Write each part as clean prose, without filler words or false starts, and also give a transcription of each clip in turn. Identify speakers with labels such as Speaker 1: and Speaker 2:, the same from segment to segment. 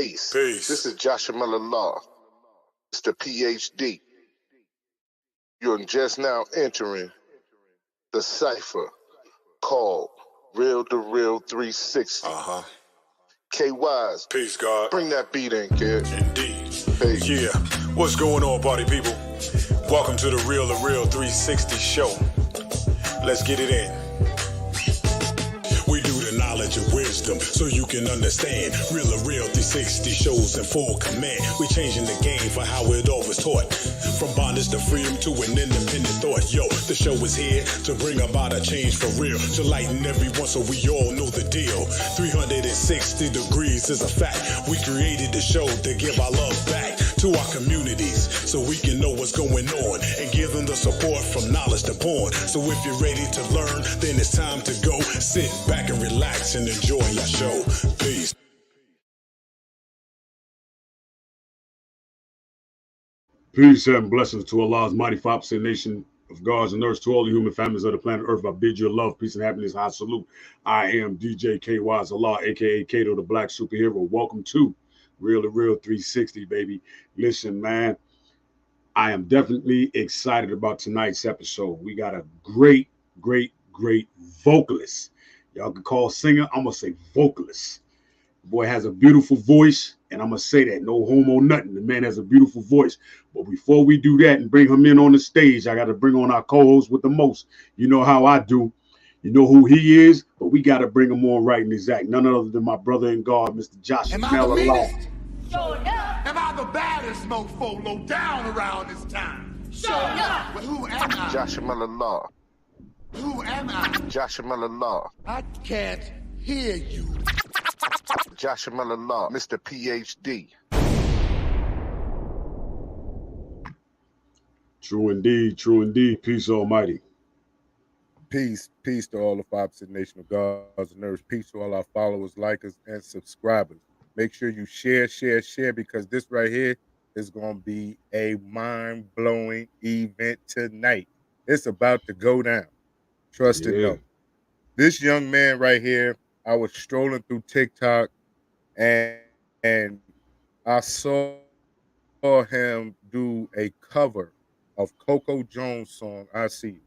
Speaker 1: Peace.
Speaker 2: Peace.
Speaker 1: This is Joshua Miller Law, Mr. PhD. You're just now entering the cipher called Real2reel360. KYs.
Speaker 2: Peace, God.
Speaker 1: Bring that beat in, kid.
Speaker 2: Indeed.
Speaker 1: Peace.
Speaker 2: Yeah. What's going on, party people? Welcome to the Real2reel360 show. Let's get it in. We do the knowledge of wisdom so you can understand. Real2reel360 shows in full command. We changing the game for how it always taught. From bondage to freedom to an independent thought. Yo, the show is here to bring about a change for real. To lighten everyone so we all know the deal. 360 degrees is a fact. We created the show to give our love back to our communities so we can know what's going on and give them the support from knowledge to porn. So if you're ready to learn, then it's time to go. Sit back and relax and enjoy your show. Peace.
Speaker 3: Peace and blessings to Allah's mighty 5% nation of gods and earths, to all the human families of the planet Earth. I bid you love, peace, and happiness. I salute. I am DJ KY's Allah, aka Kato, the Black Superhero. Welcome to Real2reel360, baby. Listen, man, I am definitely excited about tonight's episode. We got a great vocalist. Y'all can call singer. I'm gonna say vocalist. The boy has a beautiful voice, and I'm gonna say that. No homo, nothing. The man has a beautiful voice. But before we do that and bring him in on the stage, I got to bring on our co-host with the most. You know how I do. You know who he is, but we got to bring him on right and exact. None other than my brother in God, Mr. Joshua Miller.
Speaker 4: Am I the baddest mofo low down around this time? Show up. But who am I?
Speaker 1: Joshua Miller Law.
Speaker 4: Who am I?
Speaker 1: Joshua Miller Law.
Speaker 4: I can't hear you.
Speaker 1: Joshua Miller Law, Mr. PhD.
Speaker 3: True indeed. Peace almighty.
Speaker 5: Peace to all the 5% nation of gods and earths. Peace to all our followers, likers, and subscribers. Make sure you share, because this right here is going to be a mind-blowing event tonight. It's about to go down. Trust and know. This young man right here, I was strolling through TikTok, and I saw him do a cover of Coco Jones' song, I See You.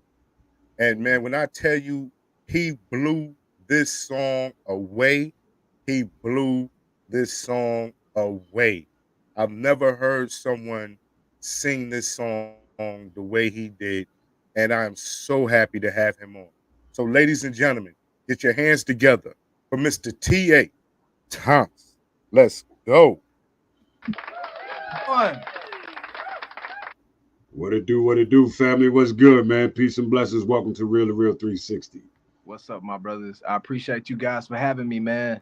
Speaker 5: And man, when I tell you he blew this song away, I've never heard someone sing this song the way he did, and I'm so happy to have him on. So ladies and gentlemen, get your hands together for Mr. TA Thomas. Let's go.
Speaker 3: What it do, family? What's good, man? Peace and blessings. Welcome to Real2reel360.
Speaker 6: What's up, my brothers? I appreciate you guys for having me, man.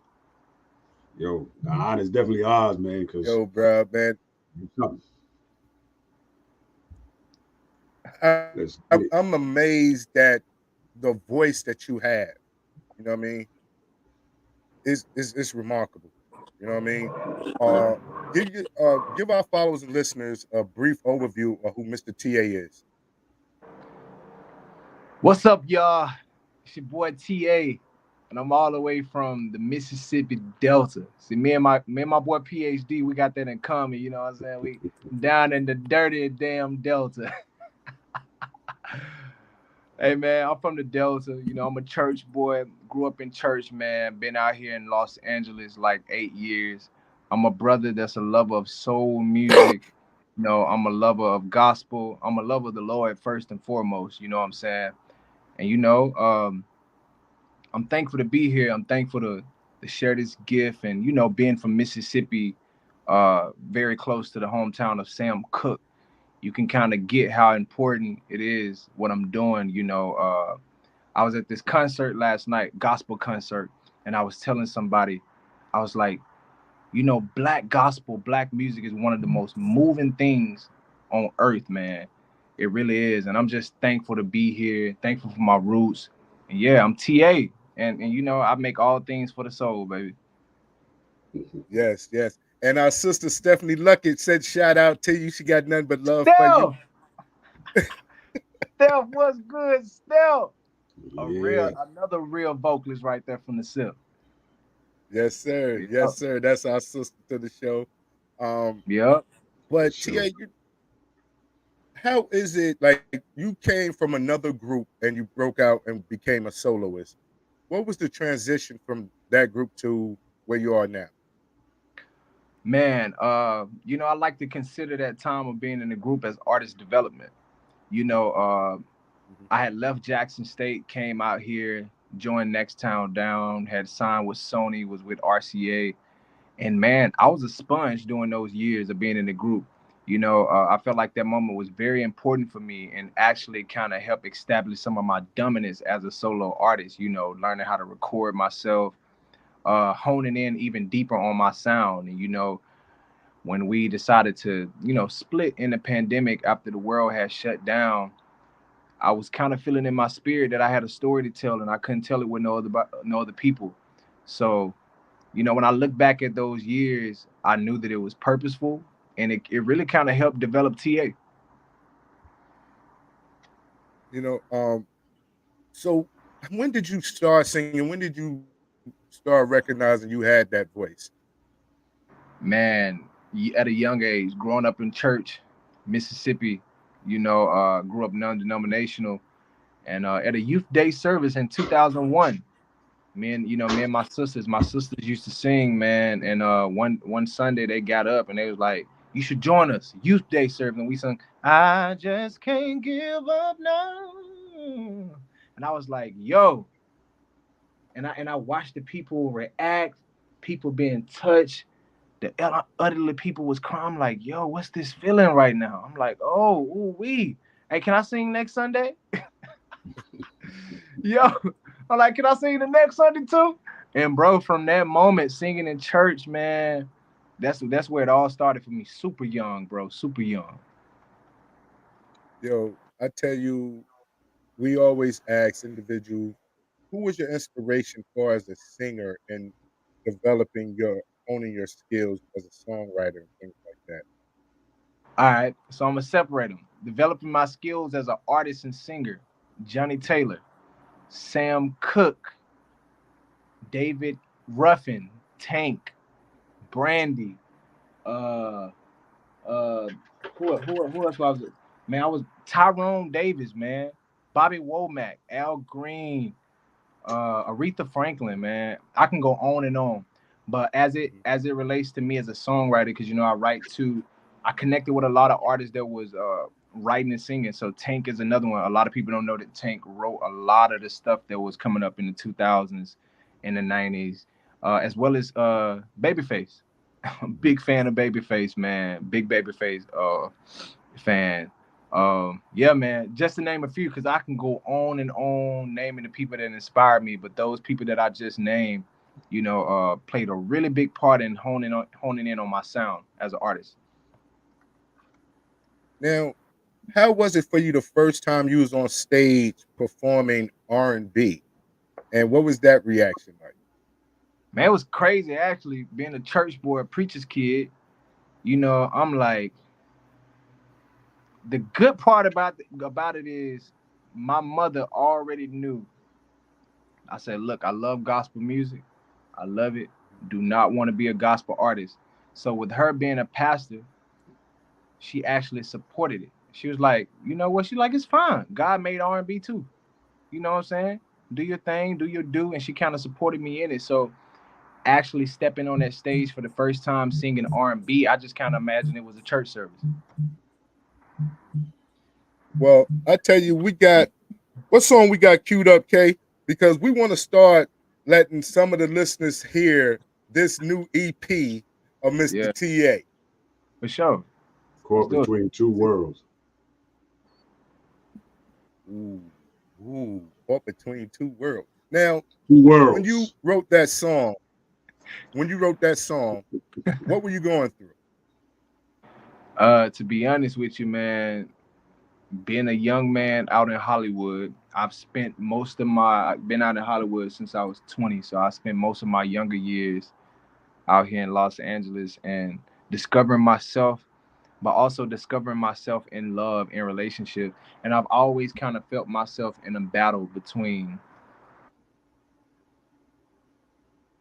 Speaker 3: Yo, the honor is definitely ours, man.
Speaker 5: Yo, bro, man. I'm amazed at the voice that you have. You know what I mean? It's remarkable. You know what I mean? Give our followers and listeners a brief overview of who Mr. TA is.
Speaker 6: What's up, y'all? It's your boy TA, and I'm all the way from the Mississippi Delta. See, me and my boy PhD, we got that in common. You know what I'm saying? We down in the dirty damn Delta. Hey, man, I'm from the Delta. You know, I'm a church boy. Grew up in church, man. Been out here in Los Angeles like 8 years. I'm a brother that's a lover of soul music. You know, I'm a lover of gospel. I'm a lover of the Lord first and foremost. You know what I'm saying? And, you know, I'm thankful to be here. I'm thankful to share this gift. And, you know, being from Mississippi, very close to the hometown of Sam Cooke, you can kind of get how important it is what I'm doing. You know, I was at this concert last night, gospel concert, and I was telling somebody, I was like, you know, black gospel, black music is one of the most moving things on earth, man. It really is. And I'm just thankful to be here, thankful for my roots. And yeah, I'm TA. And you know, I make all things for the soul, baby.
Speaker 5: Yes. And our sister Stephanie Luckett said shout out to you. She got nothing but love for you.
Speaker 6: Steph, what's good, Steph? Another real vocalist right there from the SIP.
Speaker 5: Yes, sir.
Speaker 6: Yep.
Speaker 5: Yes, sir. That's our sister to the show. Um,
Speaker 6: Yep.
Speaker 5: but
Speaker 3: Sure.
Speaker 5: TA, how is it like you came from another group and you broke out and became a soloist? What was the transition from that group to where you are now?
Speaker 6: Man, I like to consider that time of being in the group as artist development. You know,
Speaker 5: Mhm.
Speaker 6: I had left Jackson State, came out here, joined Next Town Down, had signed with Sony, was with RCA, and man, I was a sponge during those years of being in the group. I felt like that moment was very important for me and actually kind of helped establish some of my dominance as a solo artist. Learning how to record myself, honing in even deeper on my sound. And when we decided to, split in the pandemic after the world had shut down, I was kind of feeling in my spirit that I had a story to tell and I couldn't tell it with no other people. So, when I look back at those years, I knew that it was purposeful and it really kind of helped develop TA.
Speaker 5: You know, so when did you start singing? When did you start recognizing you had that voice?
Speaker 6: Man, at a young age, growing up in church, Mississippi, grew up non-denominational, and at a youth day service in 2001, me and my sisters used to sing, man. And one Sunday they got up and they was like, "You should join us, youth day service." And we sung, "I just can't give up now." And I was like, "Yo!" And I watched the people react, people being touched. The elderly people was crying. I'm like, "Yo, what's this feeling right now?" I'm like, "Oh, ooh wee. Hey, can I sing next Sunday?" Yo, I'm like, "Can I sing the next Sunday too?" And bro, from that moment, singing in church, man, that's where it all started for me. Super young, bro, super young.
Speaker 5: Yo, I tell you, we always ask individuals, who was your inspiration for as a singer and developing your owning your skills as a songwriter and things like that?
Speaker 6: All right, so I'm gonna separate them. Developing my skills as an artist and singer, Johnny Taylor, Sam Cooke, David Ruffin, Tank, Brandy, uh, uh, who else was it? Man, I was Tyrone Davis, man, Bobby Womack, Al Green, Aretha Franklin, man. I can go on and on. But as it
Speaker 5: Mhm.
Speaker 6: as it relates to me as a songwriter, because I connected with a lot of artists that was writing and singing. So Tank is another one. A lot of people don't know that Tank wrote a lot of the stuff that was coming up in the 2000s and the 90s, as well as Babyface. Big fan of Babyface, man. Big Babyface fan. Yeah, man. Just to name a few, because I can go on and on naming the people that inspired me, but those people that I just named, played a really big part in honing in on my sound as an artist.
Speaker 5: Now, how was it for you the first time you was on stage performing R&B? And what was that reaction like?
Speaker 6: Man, it was crazy actually being a church boy, a preacher's kid. I'm like, the good part about it is my mother already knew. I said, "Look, I love gospel music. I love it. Do not want to be a gospel artist." So with her being a pastor, she actually supported it. She was like, "You know what?" She like, "It's fine. God made R&B too. You know what I'm saying? Do your thing, do your do." And she kind of supported me in it. So actually stepping on that stage for the first time singing R&B, I just kind of imagined it was a church service.
Speaker 5: Well, I tell you, we got what song we got queued up, K? Because we want to start letting some of the listeners hear this new EP of Mr.
Speaker 6: Yeah,
Speaker 5: TA.
Speaker 6: for sure. Let's
Speaker 3: Caught
Speaker 6: do it.
Speaker 3: between two worlds.
Speaker 5: Ooh, caught between two worlds. Now,
Speaker 3: Two
Speaker 5: when you
Speaker 3: worlds.
Speaker 5: wrote that song, what were you going through?
Speaker 6: To be honest with you, man, being a young man out in Hollywood, I've been out in Hollywood since I was 20. So I spent most of my younger years out here in Los Angeles and discovering myself, but also discovering myself in love in relationship. And I've always kind of felt myself in a battle between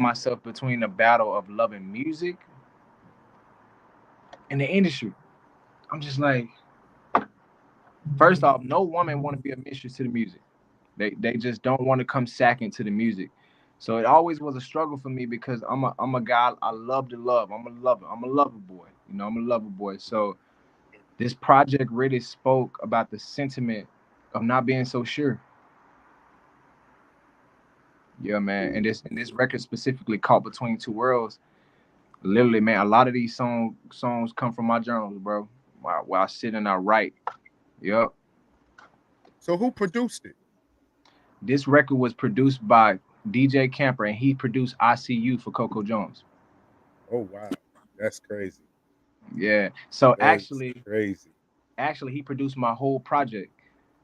Speaker 6: myself between the battle of loving music and the industry. I'm just like, first off, no woman want to be a mistress to the music. They just don't want to come second to the music. So it always was a struggle for me because I'm a guy, I love to love. I'm a lover. I'm a lover boy. You know, I'm a lover boy. So this project really spoke about the sentiment of not being so sure. Yeah, man. And this record specifically, Caught Between Two Worlds, literally, man, a lot of these songs come from my journals, bro. While I sit and I write. Yep.
Speaker 5: So who produced it?
Speaker 6: This record was produced by DJ Camper, and he produced ICU for Coco Jones.
Speaker 5: Oh wow, that's crazy.
Speaker 6: Yeah. So
Speaker 5: That's
Speaker 6: crazy. Actually, he produced my whole project.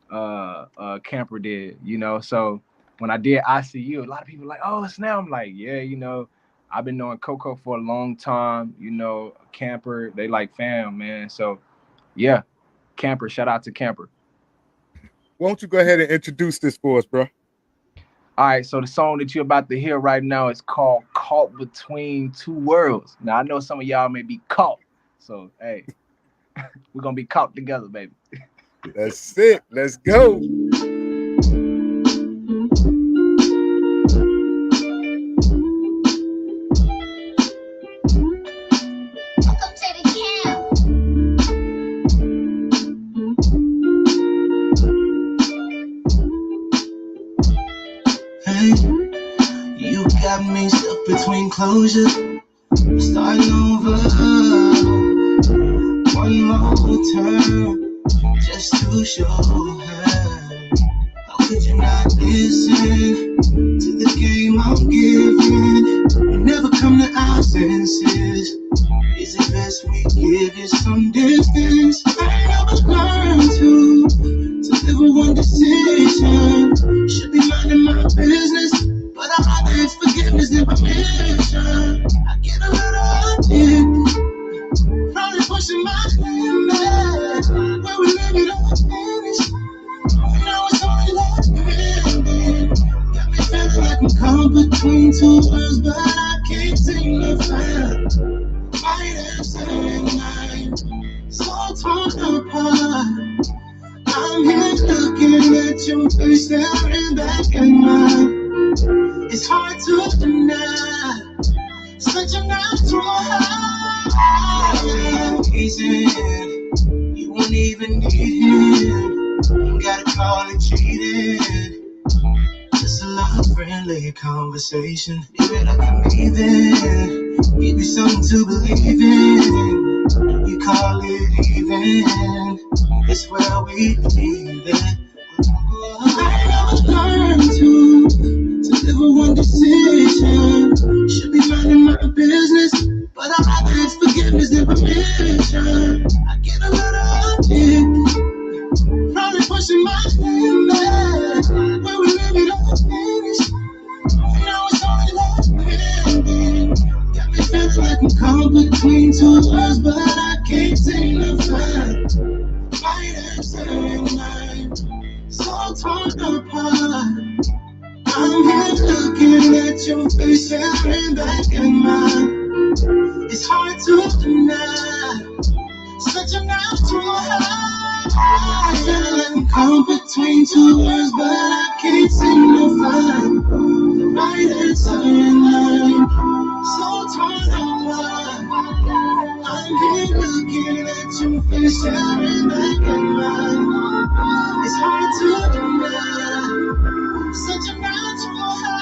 Speaker 6: Camper did, you know. So when I did ICU, a lot of people were like, oh, snap. I'm like, yeah, you know, I've been knowing Coco for a long time, you know, Camper, they like fam, man. So yeah, Camper, shout out to Camper.
Speaker 5: Why don't you go ahead and introduce this for us, bro?
Speaker 6: All right, so the song that you're about to hear right now is called Caught Between Two Worlds. Now, I know some of y'all may be caught. So, hey, we're going to be caught together, baby.
Speaker 5: That's it. Let's go.
Speaker 7: You got me stuck between closure. I'm starting over. One more turn, just to show her. How could you not listen to the game I'm giving? We never come to our senses. Is it best we give you some distance? I never learned to live with one decision. Should be minding my business, but I rather it's forgiveness than permission. I get a little addicted, probably pushing my limits. Where we live it all finished, and now it's only like ending. Got me feeling like I'm caught between two worlds, but I can't seem to find my answer in mind. So torn apart, I'm here looking at your face, staring back at mine. It's hard to deny, such a natural high. Easy, you won't even need him. You gotta call it cheating. Just a lot of friendly conversation. Leave it like I'm leaving. Give you something to believe in. You call it even. It's where we leave it. I never learned to live with one decision. Should be minding my business, but I rather it's forgiveness than permission. I get a little addicted, probably pushing my limits. Where we live it all finished, and now it's only like ending. Got me feeling like I'm caught between two worlds, but I can't seem to find my answer in mind. So torn apart, I'm here looking at your face, staring back at mine. It's hard to deny, such a natural high. I feel like I'm caught between two worlds, but I can't seem to find the right answer in line. So torn apart, I'm here looking at your face, staring back at mine. It's hard to deny, such a natural high.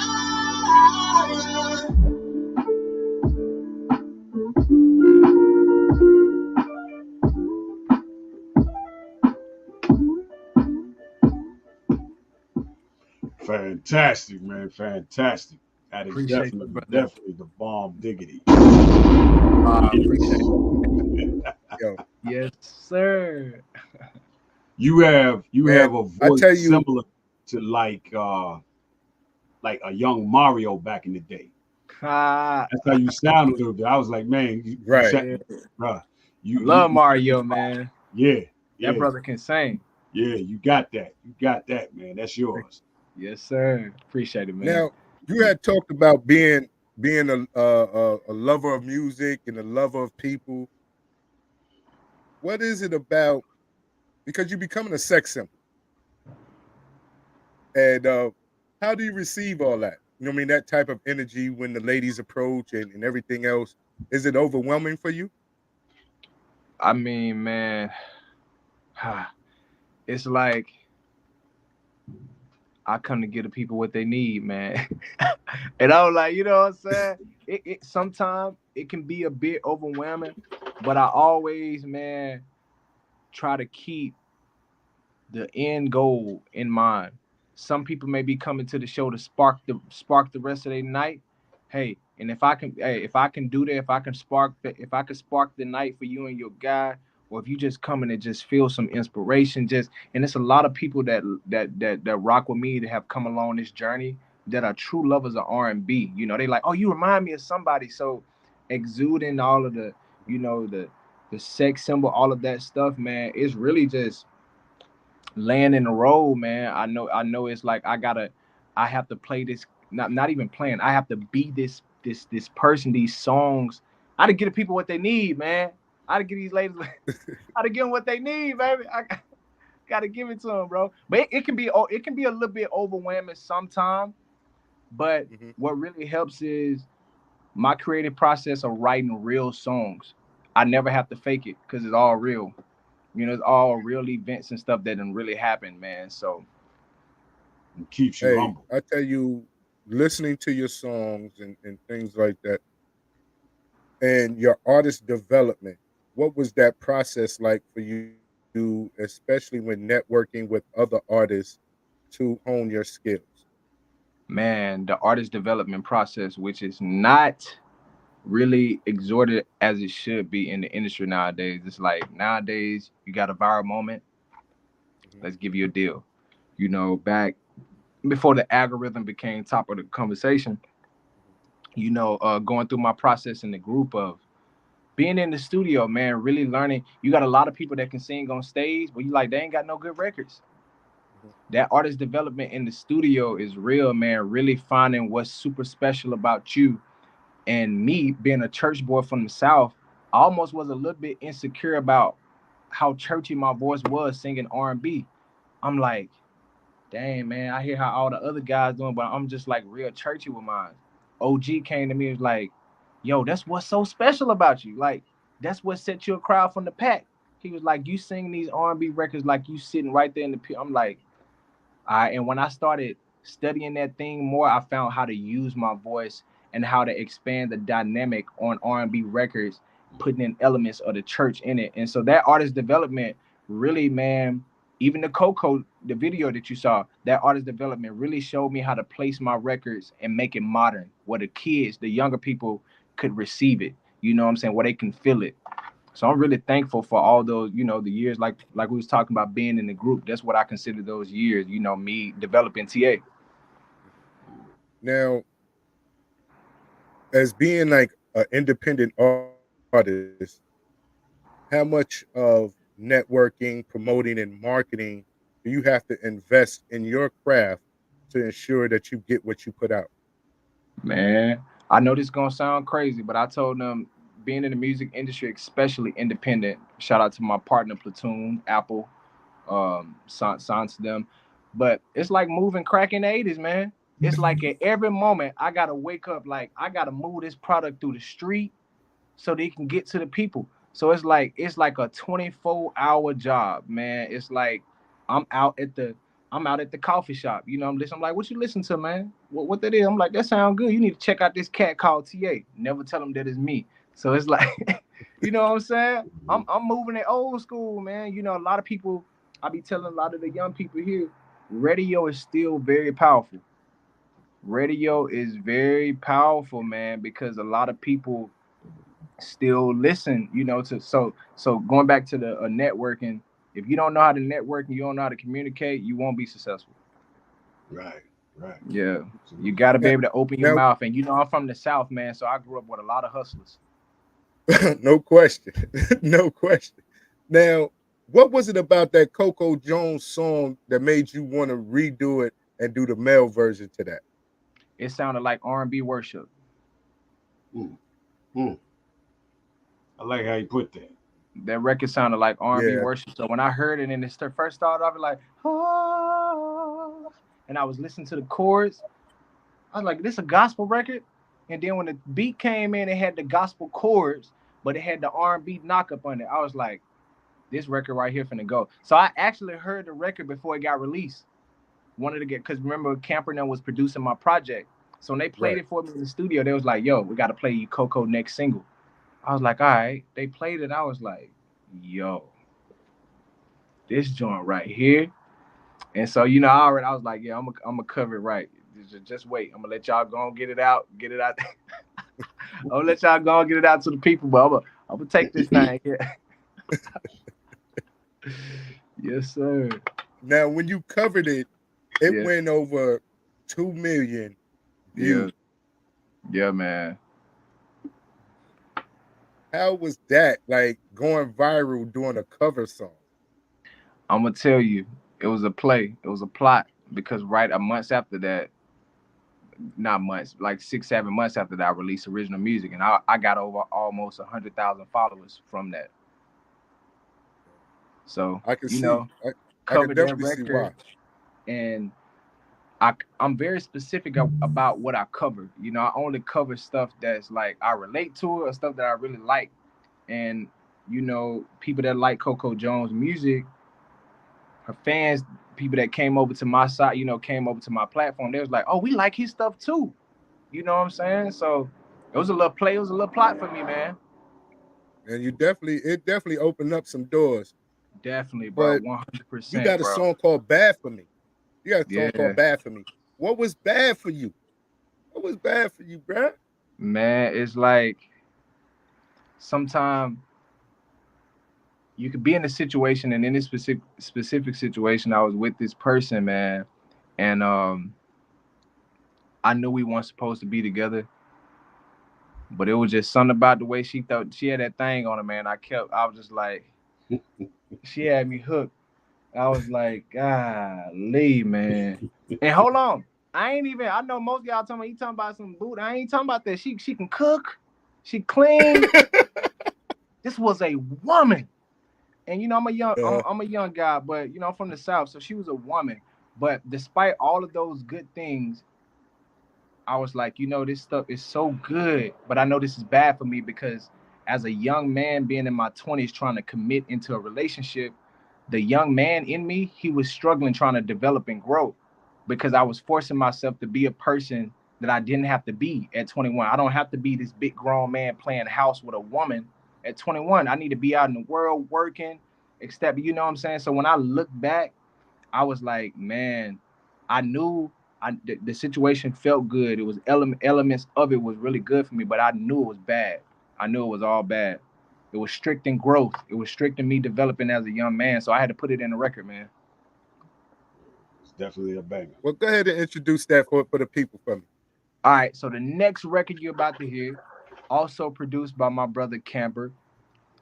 Speaker 3: Fantastic, man. Fantastic. That is
Speaker 6: Appreciate
Speaker 3: definitely the bomb diggity.
Speaker 6: Appreciate it.
Speaker 5: Yo,
Speaker 6: Yes, sir.
Speaker 3: You have a voice similar to like a young Mario back in the day. That's how you sound a little bit. I was like, man, you
Speaker 6: love Mario, man.
Speaker 3: Yeah,
Speaker 6: that brother can sing.
Speaker 3: Yeah, you got that. You got that, man. That's yours.
Speaker 6: Yes, sir. Appreciate it, man.
Speaker 5: Now, you had talked about being being a lover of music and a lover of people, what is it about? Because you're becoming a sex symbol, and how do you receive all that? You know what I mean? That type of energy when the ladies approach and everything else. Is it overwhelming for you?
Speaker 6: I mean, man, it's like I come to give the people what they need, man. And I'm like, you know what I'm saying? It sometimes it can be a bit overwhelming, but I always, man, try to keep the end goal in mind. Some people may be coming to the show to spark the rest of their night. Hey, and if I can do that, if I can spark the night for you and your guy, or if you just coming and just feel some inspiration, just and it's a lot of people that rock with me that have come along this journey that are true lovers of R&B. You know, they like, oh, you remind me of somebody. So exuding all of the, you know, the sex symbol, all of that stuff, man, it's really just laying in the role, man. I know it's like I have to play this, not even playing. I have to be this person, these songs. I had to give the people what they need, man. I had to give these ladies I had to give them what they need, baby. I gotta give it to them, bro. But it can be a little bit overwhelming sometimes. But
Speaker 5: Mm-hmm.
Speaker 6: what really helps is my creative process of writing real songs. I never have to fake it because it's all real. You know, it's all real events and stuff that done really happened, man. So
Speaker 3: It keeps you
Speaker 5: Hey,
Speaker 3: humble.
Speaker 5: I tell you, listening to your songs and things like that, and your artist development, what was that process like for you, especially when networking with other artists to hone your skills?
Speaker 6: man, the artist development process, which is not really exhorted as it should be in the industry nowadays. It's like nowadays you got a viral moment,
Speaker 5: Mhm.
Speaker 6: let's give you a deal. You know, back before the algorithm became top of the conversation, you know, going through my process in the group of being in the studio, man, really learning. You got a lot of people that can sing on stage, but you like they ain't got no good records.
Speaker 5: Mhm.
Speaker 6: That artist development in the studio is real, man. Really finding what's super special about you. And me being a church boy from the South, I almost was a little bit insecure about how churchy my voice was singing R&B. I'm like, dang, man, I hear how all the other guys doing, but I'm just like real churchy with mine. OG came to me and was like, yo, that's what's so special about you. Like, that's what set you a crowd from the pack. He was like, you sing these R&B records like you sitting right there in the I'm like, and when I started studying that thing more, I found how to use my voice and how to expand the dynamic on R&B records, putting in elements of the church in it. And so that artist development really, man, even the Coco, the video that you saw, that artist development really showed me how to place my records and make it modern, where the kids, the younger people could receive it. You know what I'm saying? Where they can feel it. So I'm really thankful for all those, you know, the years like we was talking about being in the group. That's what I consider those years, you know, me developing TA.
Speaker 5: Now, as being like an independent artist, how much of networking, promoting, and marketing do you have to invest in your craft to ensure that you get what you put out?
Speaker 6: Man, I know this gonna sound crazy, but I told them being in the music industry, especially independent, shout out to my partner Platoon, Apple, signs to them. But it's like moving crack in the 80s, man. It's like at every moment I gotta wake up, like I gotta move this product through the street so they can get to the people. So it's like a 24-hour job, man. It's like I'm out at the I'm out at the coffee shop. You know, I'm listening. I'm like, what you listen to, man? What that is? I'm like, that sound good. You need to check out this cat called TA. Never tell them that it's me. So it's like, you know what I'm saying? I'm moving it old school, man. You know, a lot of people, I be telling a lot of the young people here, radio is still very powerful. Radio is very powerful, man, because a lot of people still listen, you know, to so going back to the networking, if you don't know how to network and you don't know how to communicate, you won't be successful.
Speaker 3: Right, right.
Speaker 6: Yeah. You
Speaker 3: Absolutely.
Speaker 6: got to be
Speaker 5: Now,
Speaker 6: able to open your
Speaker 5: now
Speaker 6: mouth. And you know, I'm from the South, man, so I grew up with a lot of hustlers.
Speaker 5: no question, no question. Now, what was it about that Coco Jones song that made you want to redo it and do the male version to that?
Speaker 6: It sounded like R&B worship.
Speaker 3: I like how you put that.
Speaker 6: That record sounded like R&B
Speaker 5: Yeah.
Speaker 6: worship. So when I heard it and it first started off, like, oh, and I was listening to the chords, I was like, this is a gospel record. And then when the beat came in, it had the gospel chords, but it had the R&B knock-up on it. I was like, this record right here finna go. So I actually heard the record before it got released. Wanted to get, because remember, Camperdown was producing my project. So when they played it for me in the studio, they was like, yo, we got to play you Coco next single. I was like, all right. They played it. I was like, yo, this joint right here. And so, you know, I was like, yeah, I'm gonna cover it right. Just wait. I'm gonna let y'all go and get it out. I'm gonna let y'all go and get it out to the people, but I'm gonna take this thing here. Yes, sir.
Speaker 5: Now, when you covered it, it went over 2 million views.
Speaker 6: Yeah, man.
Speaker 5: How was that, like, going viral doing a cover song?
Speaker 6: I'm gonna tell you, it was a play. It was a plot, because right a month after that, not months, like 6-7 months after that, I released original music, and I got over almost 100,000 followers from that. So
Speaker 5: I can see. I
Speaker 6: covered
Speaker 5: can
Speaker 6: that
Speaker 5: definitely see
Speaker 6: record,
Speaker 5: why.
Speaker 6: and I'm very specific about what I cover. You know, I only cover stuff that's like I relate to it, or stuff that I really like. And you know, people that like Coco Jones' music, her fans, people that came over to my side, you know, came over to my platform, they was like, oh, we like his stuff too. You know what I'm saying? So it was a little play, it was a little plot for me, man.
Speaker 5: And it definitely opened up some doors.
Speaker 6: Definitely, bro. 100%.
Speaker 5: You got a song called Bad for Me. You got a song called Bad for Me. What was bad for you? What was bad for you, bro?
Speaker 6: Man, it's like sometimes you could be in a situation, and in this specific situation, I was with this person, man, and I knew we weren't supposed to be together, but it was just something about the way she thought she had that thing on her, man. I was just like, she had me hooked. I was like, golly, man. And hold on, I know most of y'all talking about some boot. I ain't talking about that. She can cook, she clean. This was a woman. And you know, I'm a young guy, but you know, I'm from the South, so she was a woman. But despite all of those good things, I was like, you know, this stuff is so good, but I know this is bad for me, because as a young man being in my 20s trying to commit into a relationship, the young man in me, he was struggling trying to develop and grow, because I was forcing myself to be a person that I didn't have to be at 21. I don't have to be this big grown man playing house with a woman at 21. I need to be out in the world working, except, you know what I'm saying? So when I look back, I was like, man, I knew the situation felt good. It was elements of it was really good for me, but I knew it was bad. I knew it was all bad. It was strict in growth. It was strict in me developing as a young man. So I had to put it in the record, man.
Speaker 3: It's definitely a banger.
Speaker 5: Well, go ahead and introduce that for the people for me.
Speaker 6: All right. So the next record you're about to hear, also produced by my brother Camper,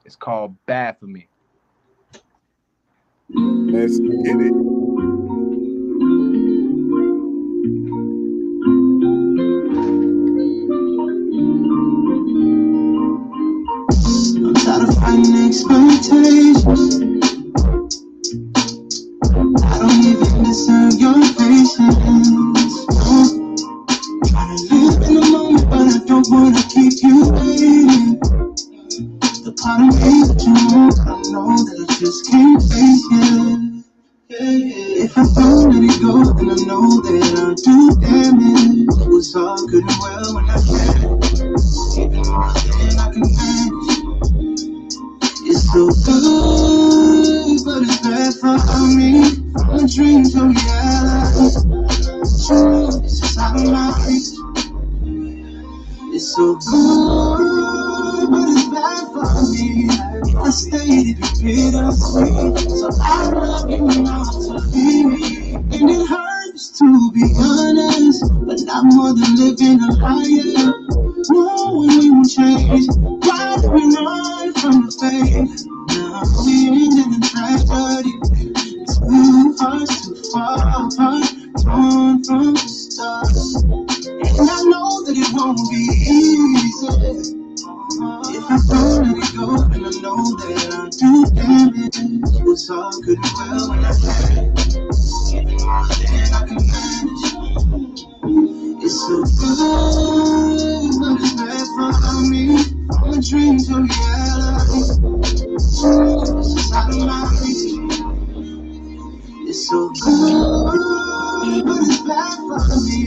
Speaker 6: it's called Bad for Me.
Speaker 5: Let's get it.
Speaker 7: I'm tired of fighting expectations. I don't even deserve your patience. Trying to live in the moment, but I don't want to keep you waiting. The part of me that you want, I know that I just can't face it. If I don't let it go, then I know that I'll do damage. It was all good and well when I can. Even then I can manage. It's so good, but it's bad for me. From a dream to reality. It's just out of my reach. It's so good, but it's bad for me. I stayed to be bittersweet, so I love you now to be me. And it hurts to be honest, but not more than living a lie. Knowing we won't change, why do we run from the fate? Now we ended in tragedy. Two hearts too far apart, torn from the start. And I know that it won't be easy. I don't let it go, and I know that I do damage. It's all good and well when I can. Even more than I can manage. It's so good, but it's bad for me. My dreams are reality. This is out of my reach. It's so good, but it's bad for me.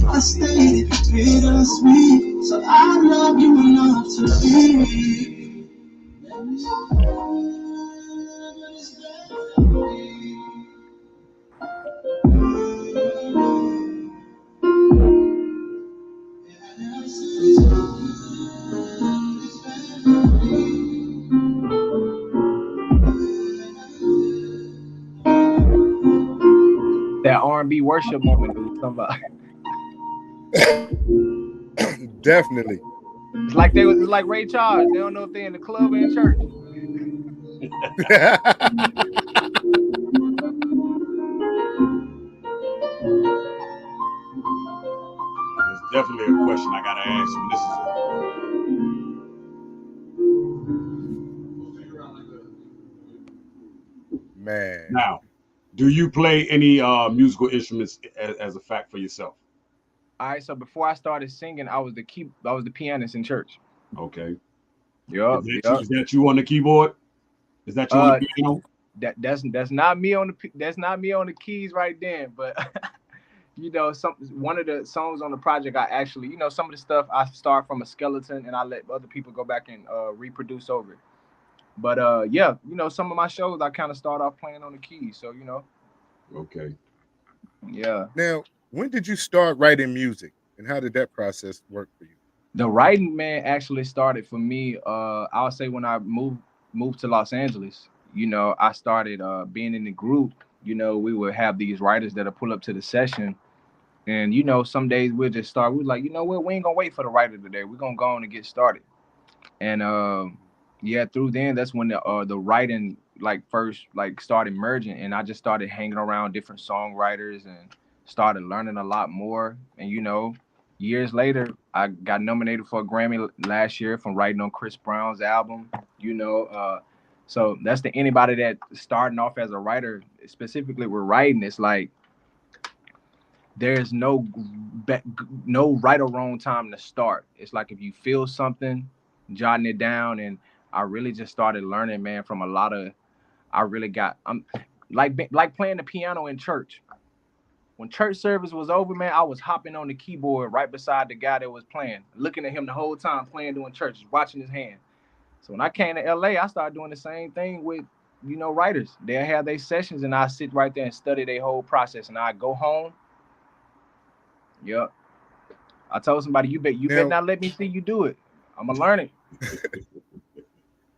Speaker 7: I stayed bittersweet, so I love you enough to leave.
Speaker 6: That R&B worship moment that we talking about.
Speaker 5: Definitely.
Speaker 6: It's like Ray Charles. They don't know if they're in the club or in church.
Speaker 3: There's definitely a question I gotta ask you. This is
Speaker 5: Man.
Speaker 3: now. Do you play any musical instruments as a fact for yourself?
Speaker 6: All right, so before I started singing, I was the pianist in church.
Speaker 3: Okay.
Speaker 6: Yup.
Speaker 3: Is that you on the keyboard? Is that you on the piano?
Speaker 6: That's not me on the keys right then, but you know, one of the songs on the project, I actually, you know, some of the stuff I start from a skeleton and I let other people go back and reproduce over it. But yeah, you know, some of my shows I kind of start off playing on the keys, so you know.
Speaker 3: Okay.
Speaker 6: Yeah.
Speaker 5: Now, when did you start writing music, and how did that process work for you?
Speaker 6: The writing, man, actually started for me. I'll say when I moved to Los Angeles, you know, I started being in the group. You know, we would have these writers that'll pull up to the session. And you know, some days we'll just start. We're like, you know what, we ain't gonna wait for the writer today. We're gonna go on and get started. And yeah, through then that's when the writing like first like started merging, and I just started hanging around different songwriters and started learning a lot more. And you know, years later, I got nominated for a Grammy last year from writing on Chris Brown's album. You know, so that's to anybody that starting off as a writer, specifically with writing. It's like there's no right or wrong time to start. It's like if you feel something, jotting it down. And I really just started learning, man, from a lot of. I'm like playing the piano in church. When church service was over, man, I was hopping on the keyboard right beside the guy that was playing, looking at him the whole time playing during church, watching his hand. So when I came to LA, I started doing the same thing with, you know, writers. They'll have their sessions and I sit right there and study their whole process. And I go home. Yep. I told somebody, you better not let me see you do it. I'm gonna learn it.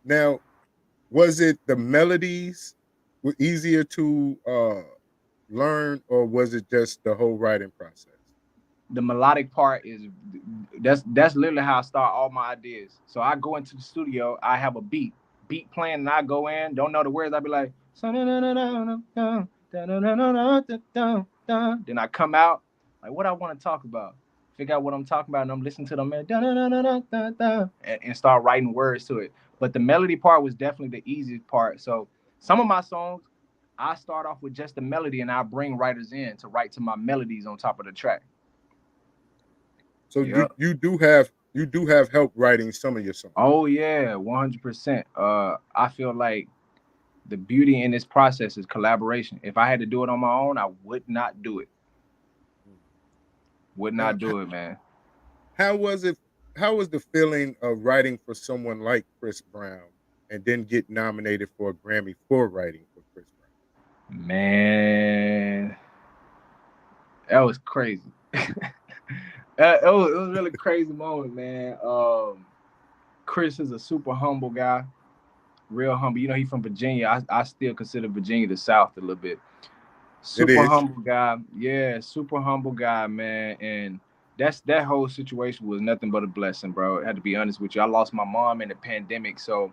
Speaker 5: Now, was it the melodies were easier to learn, or was it just the whole writing process?
Speaker 6: The melodic part is that's literally how I start all my ideas. So I go into the studio, I have a beat playing, and I go in, don't know the words, I be like, then I come out like what I want to talk about, figure out what I'm talking about, and I'm listening to them and start writing words to it. But the melody part was definitely the easiest part. So some of my songs, I start off with just the melody, and I bring writers in to write to my melodies on top of the track.
Speaker 5: So you do have help writing some of your songs.
Speaker 6: Oh yeah, 100%. I feel like the beauty in this process is collaboration. If I had to do it on my own, I would not do it. Would not do it, man.
Speaker 5: How was it? How was the feeling of writing for someone like Chris Brown and then get nominated for a Grammy for writing for Chris Brown?
Speaker 6: Man, that was crazy. it was a really crazy moment, man. Chris is a super humble guy, real humble. You know, he's from Virginia. I still consider Virginia the South a little bit. Super humble guy. Yeah, super humble guy, man. And that whole situation was nothing but a blessing, bro. I had to be honest with you. I lost my mom in the pandemic, so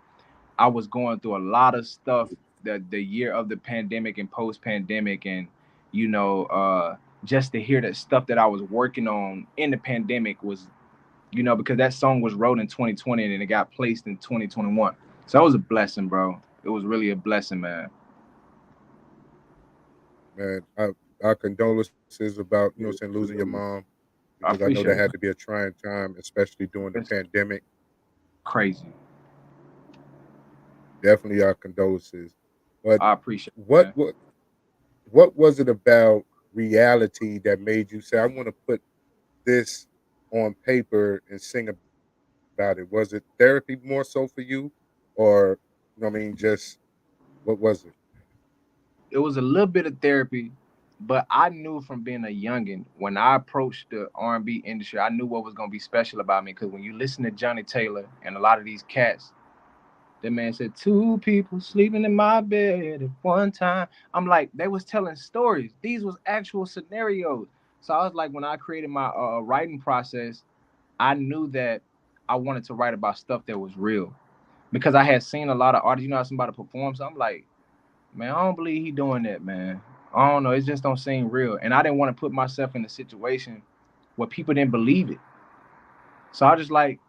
Speaker 6: I was going through a lot of stuff that the year of the pandemic and post-pandemic, and you know, just to hear that stuff that I was working on in the pandemic was you know, because that song was wrote in 2020 and it got placed in 2021. So that was a blessing, bro. It was really a blessing, man.
Speaker 5: Man, our condolences about, you know, saying losing your mom,
Speaker 6: I
Speaker 5: because I know
Speaker 6: appreciate
Speaker 5: that
Speaker 6: it.
Speaker 5: had to be a trying time, especially during the
Speaker 6: It's
Speaker 5: pandemic.
Speaker 6: crazy.
Speaker 5: Definitely our condolences. But
Speaker 6: I appreciate it,
Speaker 5: what
Speaker 6: man.
Speaker 5: what what was it about reality that made you say, I want to put this on paper and sing about it? Was it therapy more so for you? Or, you know what I mean, just what was it?
Speaker 6: It was a little bit of therapy, but I knew from being a youngin, when I approached the R&B industry, I knew what was gonna be special about me. Because when you listen to Johnny Taylor and a lot of these cats, that man said, two people sleeping in my bed at one time. I'm like, they was telling stories. These was actual scenarios. So I was like, when I created my writing process, I knew that I wanted to write about stuff that was real. Because I had seen a lot of artists, you know how somebody performs. So I'm like, man, I don't believe he doing that, man. I don't know. It just don't seem real. And I didn't want to put myself in a situation where people didn't believe it. So I just like,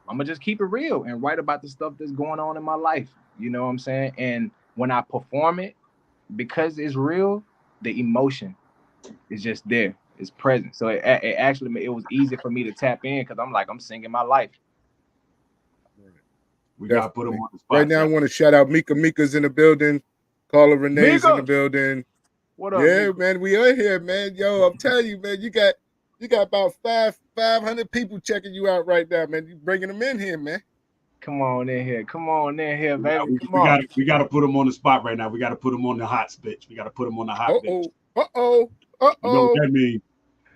Speaker 6: I'm gonna just keep it real and write about the stuff that's going on in my life. You know what I'm saying? And when I perform it, because it's real, the emotion is just there. It's present. So it actually it was easy for me to tap in because I'm like, I'm singing my life.
Speaker 3: We got to put them
Speaker 5: Definitely.
Speaker 3: on the
Speaker 5: Right
Speaker 3: spot,
Speaker 5: now, I
Speaker 3: y'all.
Speaker 5: want to shout out Mika. Mika's in the building. Carla Renee's in the
Speaker 6: Mika,
Speaker 5: building.
Speaker 6: what up,
Speaker 5: Yeah,
Speaker 6: Mika?
Speaker 5: man, we are here, man. Yo, I'm telling you, man, you got about 500 people checking you out right now, man. You bringing them in here, man.
Speaker 6: Come on in here. Come on in here,
Speaker 3: We got,
Speaker 6: baby.
Speaker 3: we,
Speaker 6: Come
Speaker 3: we
Speaker 6: on.
Speaker 3: got, we got to put them on the spot right now. We got to put them on the hot bench. We got to put them on the hot bench.
Speaker 5: Uh-oh.
Speaker 3: You know what
Speaker 5: Uh-oh.
Speaker 3: that means?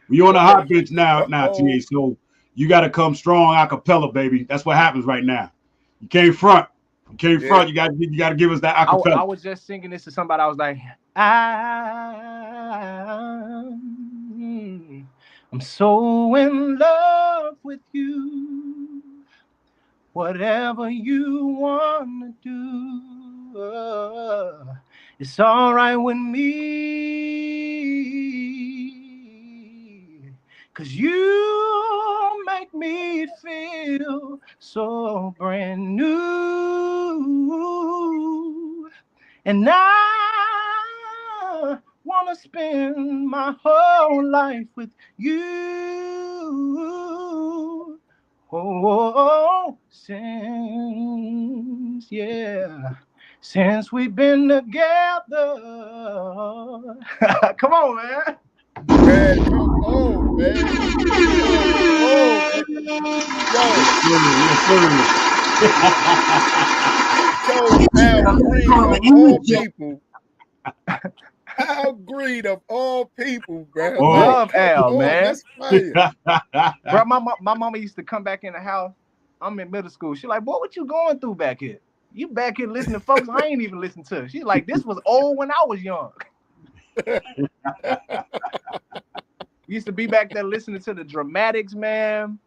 Speaker 3: We on the hot bench now,
Speaker 5: Uh-oh.
Speaker 3: TA. So you got to come strong a cappella, baby. That's what happens right now. You can't front. You can't
Speaker 5: Yeah.
Speaker 3: front. You got to give us that a
Speaker 6: I
Speaker 3: cappella.
Speaker 6: was just singing this to somebody. I was like, I'm so in love with you. Whatever you want to do, it's all right with me. 'Cause you make me feel so brand new. And I want to spend my whole life with you. Oh, since we've been together. Come on, man.
Speaker 5: Man, come on, man. Come on, man. Yo, he chose Al Green of all people. Al Green of all people, bro. Like,
Speaker 3: Oh.
Speaker 6: Love
Speaker 5: come
Speaker 6: Al,
Speaker 5: on,
Speaker 6: man.
Speaker 5: that's fire.
Speaker 6: Bro, my mama used to come back in the house. I'm in middle school. She like, boy, what you going through back here? You back here listening to folks I ain't even listen to. She's like, this was old when I was young. Used to be back there listening to the Dramatics, man.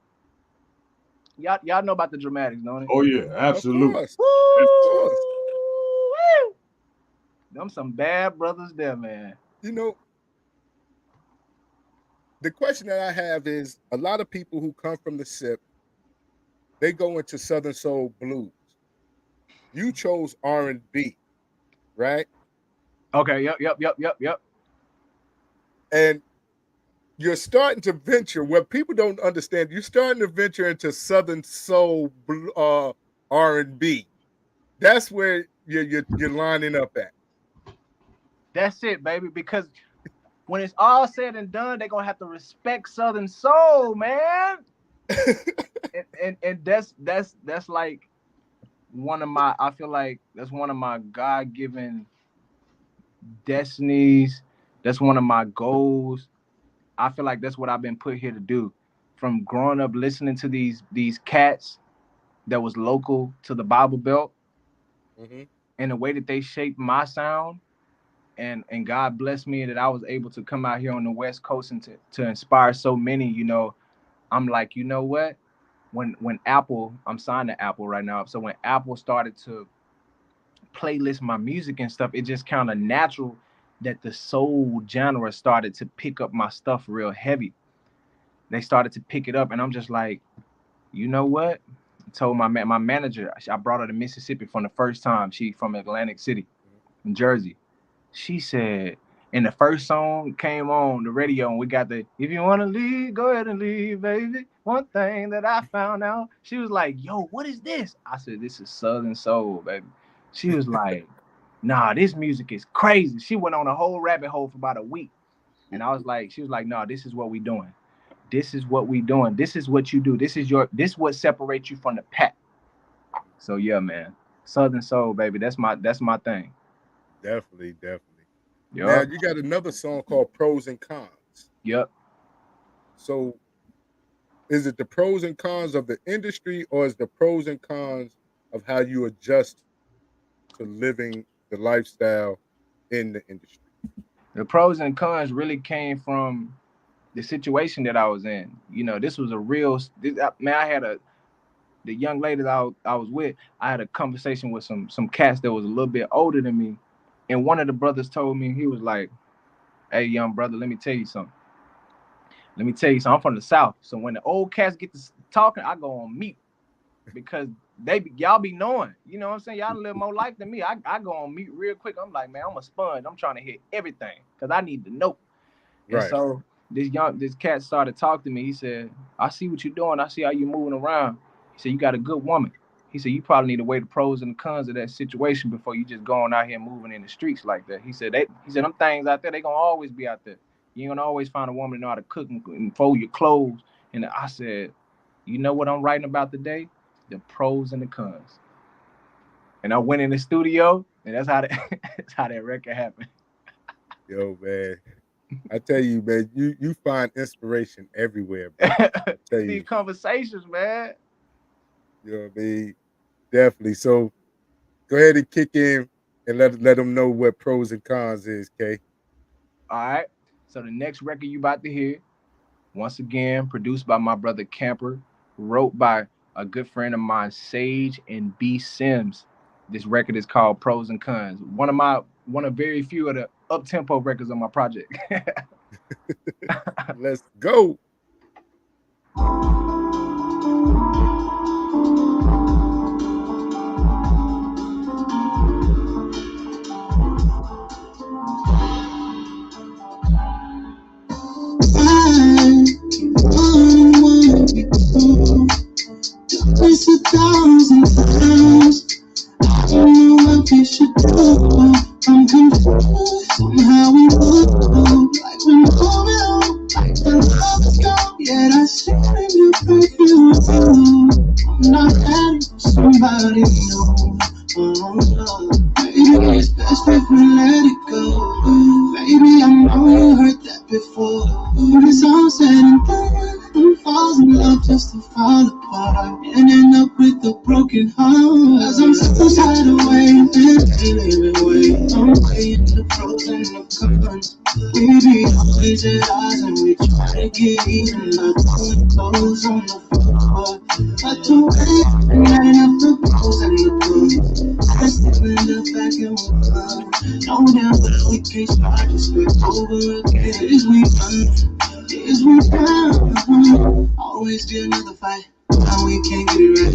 Speaker 6: Y'all know about the Dramatics, don't it?
Speaker 3: Oh yeah,
Speaker 5: Of
Speaker 3: absolutely.
Speaker 5: course.
Speaker 6: Woo!
Speaker 5: Of course.
Speaker 6: Them some bad brothers there, man.
Speaker 5: You know, the question that I have is, a lot of people who come from the SIP, they go into Southern Soul Blues. You chose R&B, right?
Speaker 6: Okay, yep.
Speaker 5: And you're starting to venture, what people don't understand, you're starting to venture into Southern Soul R&B. That's where you're lining up at.
Speaker 6: That's it, baby. Because when it's all said and done, they're gonna have to respect Southern Soul, man. and that's like one of my, I feel like that's one of my God-given destinies. That's one of my goals. I feel like that's what I've been put here to do. From growing up listening to these cats that was local to the Bible Belt,
Speaker 5: Mm-hmm.
Speaker 6: and the way that they shaped my sound, and God blessed me that I was able to come out here on the West Coast and to inspire so many. You know, I'm like, you know what? When Apple, I'm signed to Apple right now. So when Apple started to playlist my music and stuff, it just kind of natural that the soul genre started to pick up my stuff real heavy. They started to pick it up, and I'm just like, you know what? I told my manager, I brought her to Mississippi from the first time. She from Atlantic City, in Jersey. She said, and the first song came on the radio, and we got the "If you wanna leave, go ahead and leave, baby." One thing that I found out, she was like, "Yo, what is this?" I said, "This is Southern Soul, baby." She was like, "Nah, this music is crazy." She went on a whole rabbit hole for about a week, and I was like, she was like, "No, this is what we doing. This is what we doing. This is what you do. This what separates you from the pack." So yeah, man, Southern Soul, baby. That's my thing.
Speaker 5: Definitely.
Speaker 6: Yep.
Speaker 5: Now you got another song called Pros and Cons.
Speaker 6: Yep.
Speaker 5: So is it the pros and cons of the industry, or is the pros and cons of how you adjust to living the lifestyle in the industry?
Speaker 6: The pros and cons really came from the situation that I was in. You know, this was a real man. I had the young lady that I was with. I had a conversation with some cats that was a little bit older than me, and one of the brothers told me, he was like, "Hey, young brother, let me tell you something. I'm from the South, so when the old cats get to talking, I go on mute because y'all be knowing. You know what I'm saying? Y'all live more life than me. I go on mute real quick. I'm like, man, I'm a sponge. I'm trying to hear everything because I need to know."
Speaker 5: Right.
Speaker 6: And so this cat started talking to me. He said, "I see what you're doing. I see how you're moving around." He said, "You got a good woman." He said, "You probably need to weigh the pros and the cons of that situation before you just going out here moving in the streets like that." He said, them things out there, they gonna always be out there. You're gonna always find a woman that know how to cook and fold your clothes. And I said, "You know what I'm writing about today? The pros and the cons." And I went in the studio, and that's how that record happened.
Speaker 5: Yo, man. I tell you, man, you find inspiration everywhere, bro.
Speaker 6: These conversations, man.
Speaker 5: You know what I mean? Definitely. So go ahead and kick in and let them know what pros and cons is, K.
Speaker 6: All right. So the next record you about to hear, once again, produced by my brother Camper, wrote by a good friend of mine, Sage and B Sims. This record is called Pros and Cons. One of very few of the up-tempo records on my project.
Speaker 5: Let's go.
Speaker 7: It's 1,000 times. I don't know what we should do. I'm confused. Somehow we move like we're moving on, like the love is gone. Yet I seem to break you. I'm not ready for somebody new. Oh no, maybe it's best if we let it go. Baby, I know you heard that before. When it's all said and done, who falls in love just to fall apart and end up with a broken heart? As I'm so tired of waiting, I'm weighing the pros and the cons. Baby, we just eyes and we try to get even, like putting clothes on the floor. But to wait and adding up the pros and the cons. I step in the back and we're gone. No doubt that we can't start this way over again. Is we done? Always be another fight. Now we can't get it right.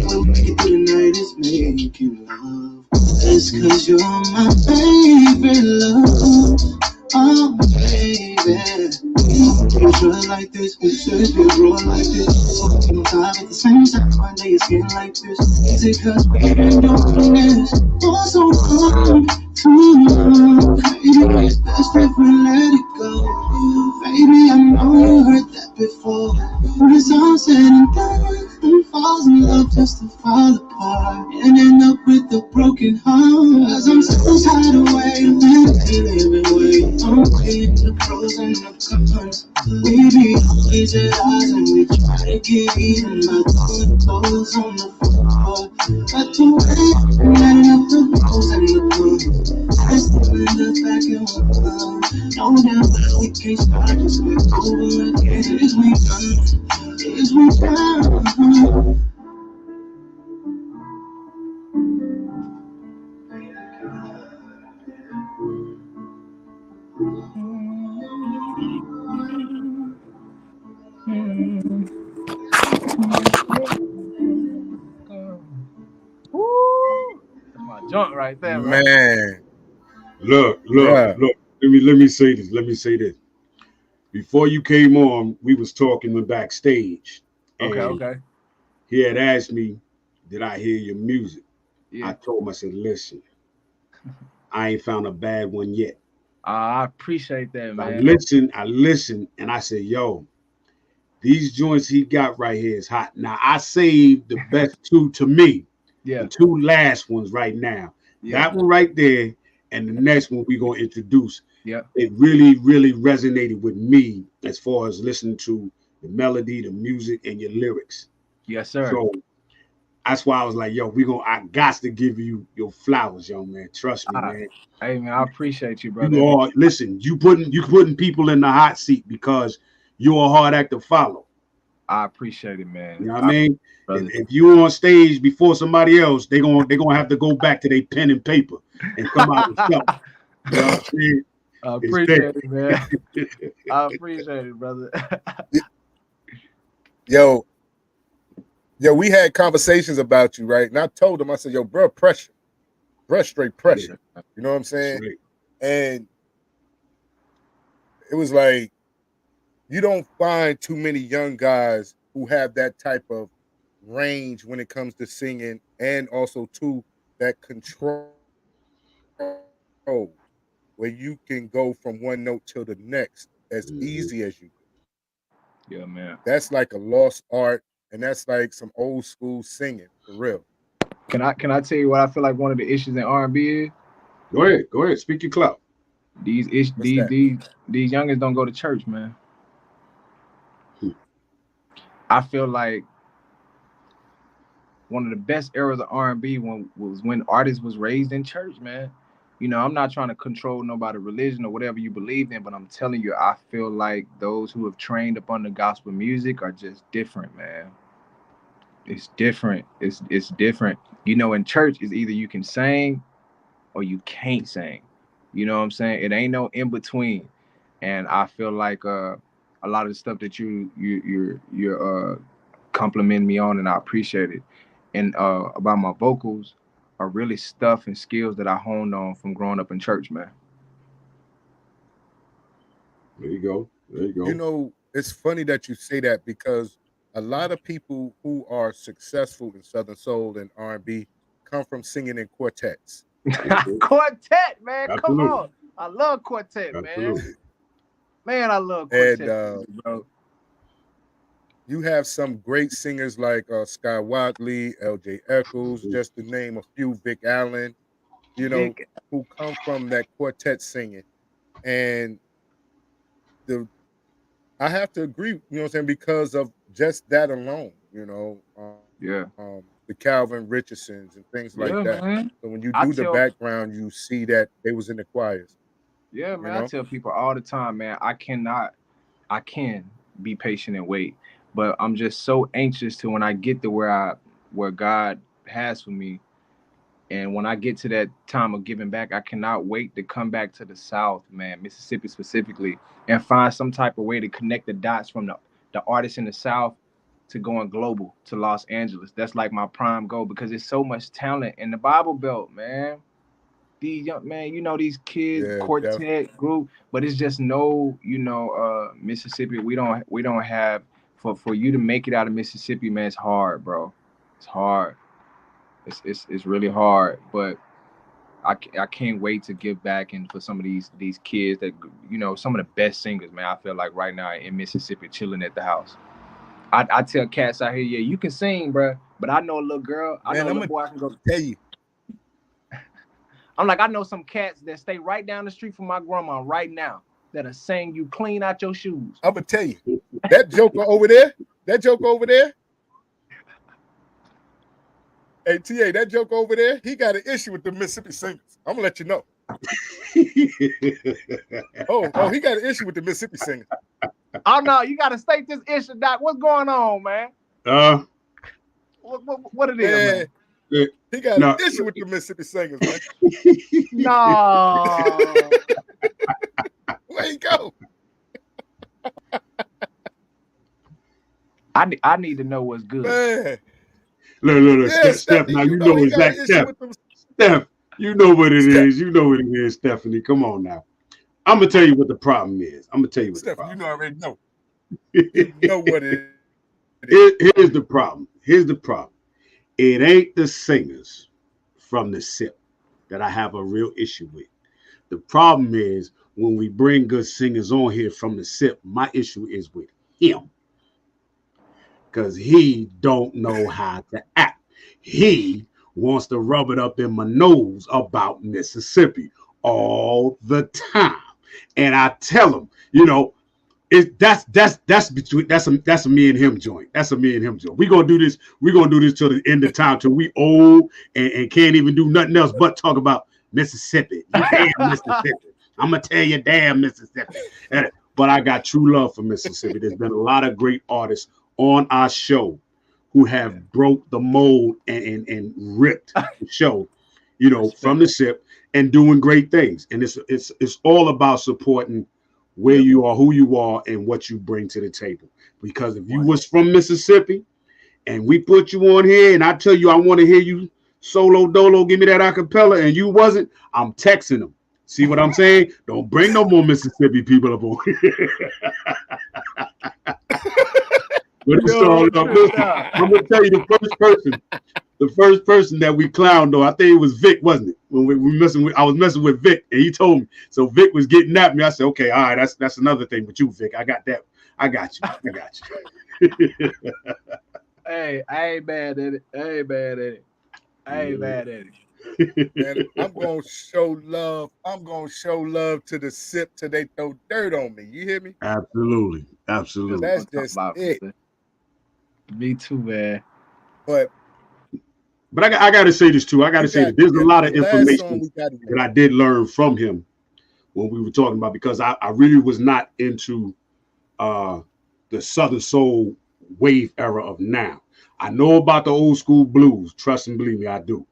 Speaker 7: What we can do tonight is make you love. It's 'cause you're my favorite love. Oh, baby. You feel like this, we should be rolling like this. So we don't time at the same time. One day it's getting like this. Is it 'cause we've been doing this for so long? Too long. Baby, it's best if we let it go. Baby, I know you heard that before. When it's all said and done, who falls in love just to fall apart and end up with a broken heart? As I'm so tired of waiting, I'm weighing the pros and the cons. Baby, we just eyes and we try to get even, like putting toes on the floor. But to wait and adding up the pros and the cons. I step in the back and we're gone. No doubt that we can't start this way over again. Is we done? Is we done?
Speaker 6: joint right there, bro.
Speaker 5: Man,
Speaker 3: Look.
Speaker 5: bruh.
Speaker 3: Let me say this. Let me say this. Before you came on, we was talking backstage,
Speaker 6: Okay,
Speaker 3: and
Speaker 6: okay.
Speaker 3: he had asked me, "Did I hear your music?" I
Speaker 6: Yeah.
Speaker 3: told him, I said, "Listen, I ain't found a bad one yet."
Speaker 6: I appreciate that,
Speaker 3: I
Speaker 6: man.
Speaker 3: listened, and I said, "Yo, these joints he got right here is hot." Now I saved the best two to me, the
Speaker 6: Yeah,
Speaker 3: two last ones right now.
Speaker 6: yeah,
Speaker 3: That one right there, and the next one we're gonna introduce.
Speaker 6: yeah.
Speaker 3: It really, really resonated with me as far as listening to the melody, the music, and your lyrics.
Speaker 6: Yes, sir.
Speaker 3: So that's why I was like, "Yo, I got to give you your flowers, young man. Trust me,
Speaker 6: Ah,
Speaker 3: man.
Speaker 6: hey, man, I appreciate you, brother.
Speaker 3: You are listen. You putting people in the hot seat because you're a hard act to follow.
Speaker 6: I appreciate it,
Speaker 3: You
Speaker 6: man.
Speaker 3: know what I mean?
Speaker 6: Brother.
Speaker 3: If you on stage before somebody else, they gonna have to go back to their pen and paper and come out with something. You know what I'm saying?
Speaker 6: I
Speaker 3: It's there.
Speaker 6: appreciate it, man. I appreciate it, brother.
Speaker 5: Yo, we had conversations about you, right? And I told him, I said, yo, bro, pressure. Bro, straight pressure. You know what I'm
Speaker 3: That's
Speaker 5: saying?
Speaker 3: right.
Speaker 5: And it was like, you don't find too many young guys who have that type of range when it comes to singing, and also too that control where you can go from one note to the next as easy as you do.
Speaker 6: Yeah, man.
Speaker 5: That's like a lost art, and that's like some old school singing for real.
Speaker 6: Can I tell you what I feel like one of the issues in R&B is?
Speaker 3: Go ahead. Speak your clout.
Speaker 6: These
Speaker 5: What's that?
Speaker 6: these youngins don't go to church, man.
Speaker 3: Hmm.
Speaker 6: I feel like one of the best eras of R&B was when artists was raised in church, man. You know, I'm not trying to control nobody's religion or whatever you believe in, but I'm telling you, I feel like those who have trained upon the gospel music are just different, man. It's different. It's different. You know, in church, it's either you can sing or you can't sing. You know what I'm saying? It ain't no in between. And I feel like a lot of the stuff that you're complimenting me on, and I appreciate it. And about my vocals are really stuff and skills that I honed on from growing up in church, man.
Speaker 3: There you go.
Speaker 5: You know, it's funny that you say that because a lot of people who are successful in Southern Soul and R&B come from singing in quartets.
Speaker 6: Quartet, man. Come
Speaker 3: Absolutely.
Speaker 6: on. I love quartet, man.
Speaker 3: Absolutely.
Speaker 6: Man, I love
Speaker 5: And
Speaker 6: quartet, bro.
Speaker 5: you have some great singers like Sky Wadley, LJ Eccles, just to name a few, Vic Allen, you know,
Speaker 6: Vic.
Speaker 5: who come from that quartet singing. And the I have to agree, you know what I'm saying, because of just that alone, you know,
Speaker 6: Yeah.
Speaker 5: the Calvin Richardsons and things like
Speaker 6: Yeah,
Speaker 5: that.
Speaker 6: man.
Speaker 5: So when you
Speaker 6: I
Speaker 5: do the
Speaker 6: tell
Speaker 5: background, you see that they was in the choirs,
Speaker 6: Yeah,
Speaker 5: you
Speaker 6: man. I
Speaker 5: know?
Speaker 6: tell people all the time, man, I can be patient and wait, but I'm just so anxious to when I get to where God has for me. And when I get to that time of giving back, I cannot wait to come back to the South, man, Mississippi specifically, and find some type of way to connect the dots from the artists in the South to going global to Los Angeles. That's like my prime goal because there's so much talent in the Bible Belt, man. These young man, you know, these kids
Speaker 5: Yeah,
Speaker 6: quartet group, but it's just no, Mississippi. We don't have for you to make it out of Mississippi, man. It's hard, bro. It's hard. It's really hard, but I can't wait to give back and for some of these kids that some of the best singers, man. I feel like right now in Mississippi chilling at the house. I tell cats out here, yeah, you can sing, bro, but I know a little girl, I know
Speaker 5: man,
Speaker 6: a
Speaker 5: I'm
Speaker 6: little
Speaker 5: gonna
Speaker 6: boy. I can go.
Speaker 5: tell you,
Speaker 6: I'm like, I know some cats that stay right down the street from my grandma right now that'll sing you clean out your shoes.
Speaker 5: I'm gonna tell you, that joker over there, hey TA, that joker over there, he got an issue with the Mississippi singers. I'm gonna let you know. Oh, he got an issue with the Mississippi singers.
Speaker 6: Oh no, you gotta state this issue, Doc. What's going on, man? What it is, man?
Speaker 5: He got an issue with the Mississippi singers, man.
Speaker 6: No.
Speaker 5: Where you go?
Speaker 6: I need to know what's good.
Speaker 5: Man.
Speaker 3: Look.
Speaker 5: Yeah,
Speaker 3: Steph, now you know
Speaker 5: he got
Speaker 3: exactly.
Speaker 5: an issue with them.
Speaker 3: Steph, You know what it is. You know what it is, Stephanie. Come on now. I'm gonna tell you what the problem is. I'm gonna tell you what the
Speaker 5: Stephanie,
Speaker 3: problem.
Speaker 5: you already know. You know what it is.
Speaker 3: Here's the problem. Here's the problem. It ain't the singers from the SIP that I have a real issue with. The problem is when we bring good singers on here from the SIP, my issue is with him. Because he don't know how to act. He wants to rub it up in my nose about Mississippi all the time. And I tell him, you know, that's a me and him joint. That's a me and him joint. We're gonna do this till the end of time, till we old and can't even do nothing else but talk about Mississippi. You damn Mississippi. I'm gonna tell you, damn Mississippi. But I got true love for Mississippi. There's been a lot of great artists on our show who have broke the mold and ripped the show, you know, from the SIP and doing great things. And it's all about supporting where you are, who you are, and what you bring to the table. Because if you was from Mississippi and we put you on here and I tell you I want to hear you solo dolo, give me that acapella, and you wasn't, I'm texting them. See what I'm saying? Don't bring no more Mississippi people up on here. But it's all up. I'm gonna tell you the first person that we clowned though, I think it was Vic, wasn't it? When I was messing with Vic, and he told me. So Vic was getting at me. I said, okay, all right, that's another thing with you, Vic. I got that. I got you.
Speaker 6: Hey, I ain't mad at it.
Speaker 5: Man, I'm gonna show love. I'm gonna show love to the SIP till they throw dirt on me. You hear me?
Speaker 3: Absolutely.
Speaker 5: That's just it.
Speaker 6: Me too, man.
Speaker 5: But
Speaker 3: I got to say this too. I got to say that there's a lot of information that I did learn from him when we were talking about, because I really was not into the Southern Soul wave era of now. I know about the old school blues. Trust and believe me, I do.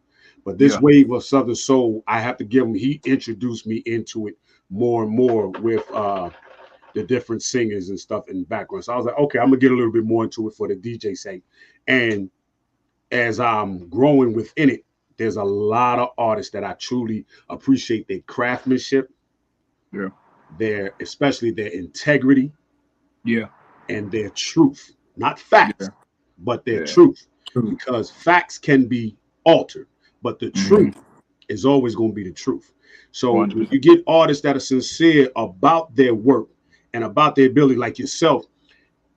Speaker 3: But this wave of Southern Soul, I have to give him, he introduced me into it more and more with the different singers and stuff in the background. So I was like, okay, I'm going to get a little bit more into it for the DJ sake. And as I'm growing within it, there's a lot of artists that I truly appreciate their craftsmanship, especially their integrity, and their truth. Not facts, but their truth. Because facts can be altered, but the truth is always going to be the truth. So 100%. When you get artists that are sincere about their work and about their ability, like yourself,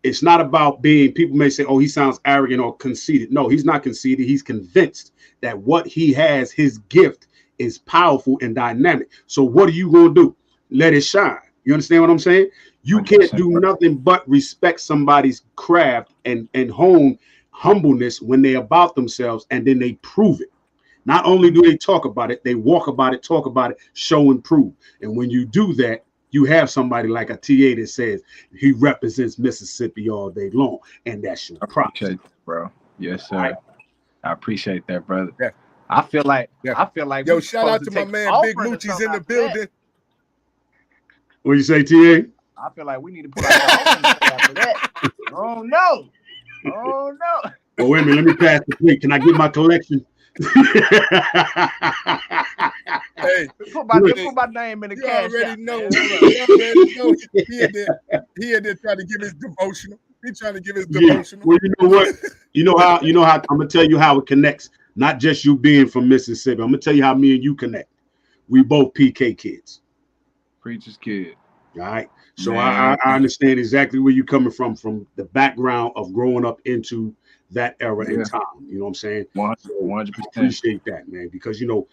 Speaker 3: it's not about being, people may say, oh, he sounds arrogant or conceited. No, he's not conceited. He's convinced that what he has, his gift, is powerful and dynamic. So what are you going to do? Let it shine. You understand what I'm saying? You can't do nothing but respect somebody's craft and hone humbleness when they're about themselves, and then they prove it. Not only do they talk about it, they walk about it, talk about it, show and prove. And when you do that, you have somebody like a TA that says he represents Mississippi all day long, and that's your props.
Speaker 6: Bro. Yes, sir. Right. I appreciate that, brother.
Speaker 5: Yeah.
Speaker 6: I feel like
Speaker 5: yo, shout out to my man Big Moochie's in the building.
Speaker 3: What you say, TA?
Speaker 6: I feel like we need to put out after that. Oh no.
Speaker 3: Well, wait a minute, let me pass the plate. Can I get my collection?
Speaker 6: Hey, put my name in the cash.
Speaker 5: You already know. He in there trying to give his devotional. He's trying to give his devotional.
Speaker 3: Well, you know what? You know how I'm gonna tell you how it connects. Not just you being from Mississippi. I'm gonna tell you how me and you connect. We both PK kids.
Speaker 6: Preacher's kid.
Speaker 3: All right. So I understand exactly where you're coming from the background of growing up into that era in time. You know what I'm saying?
Speaker 6: 100%.
Speaker 3: Appreciate that, man, because, you know,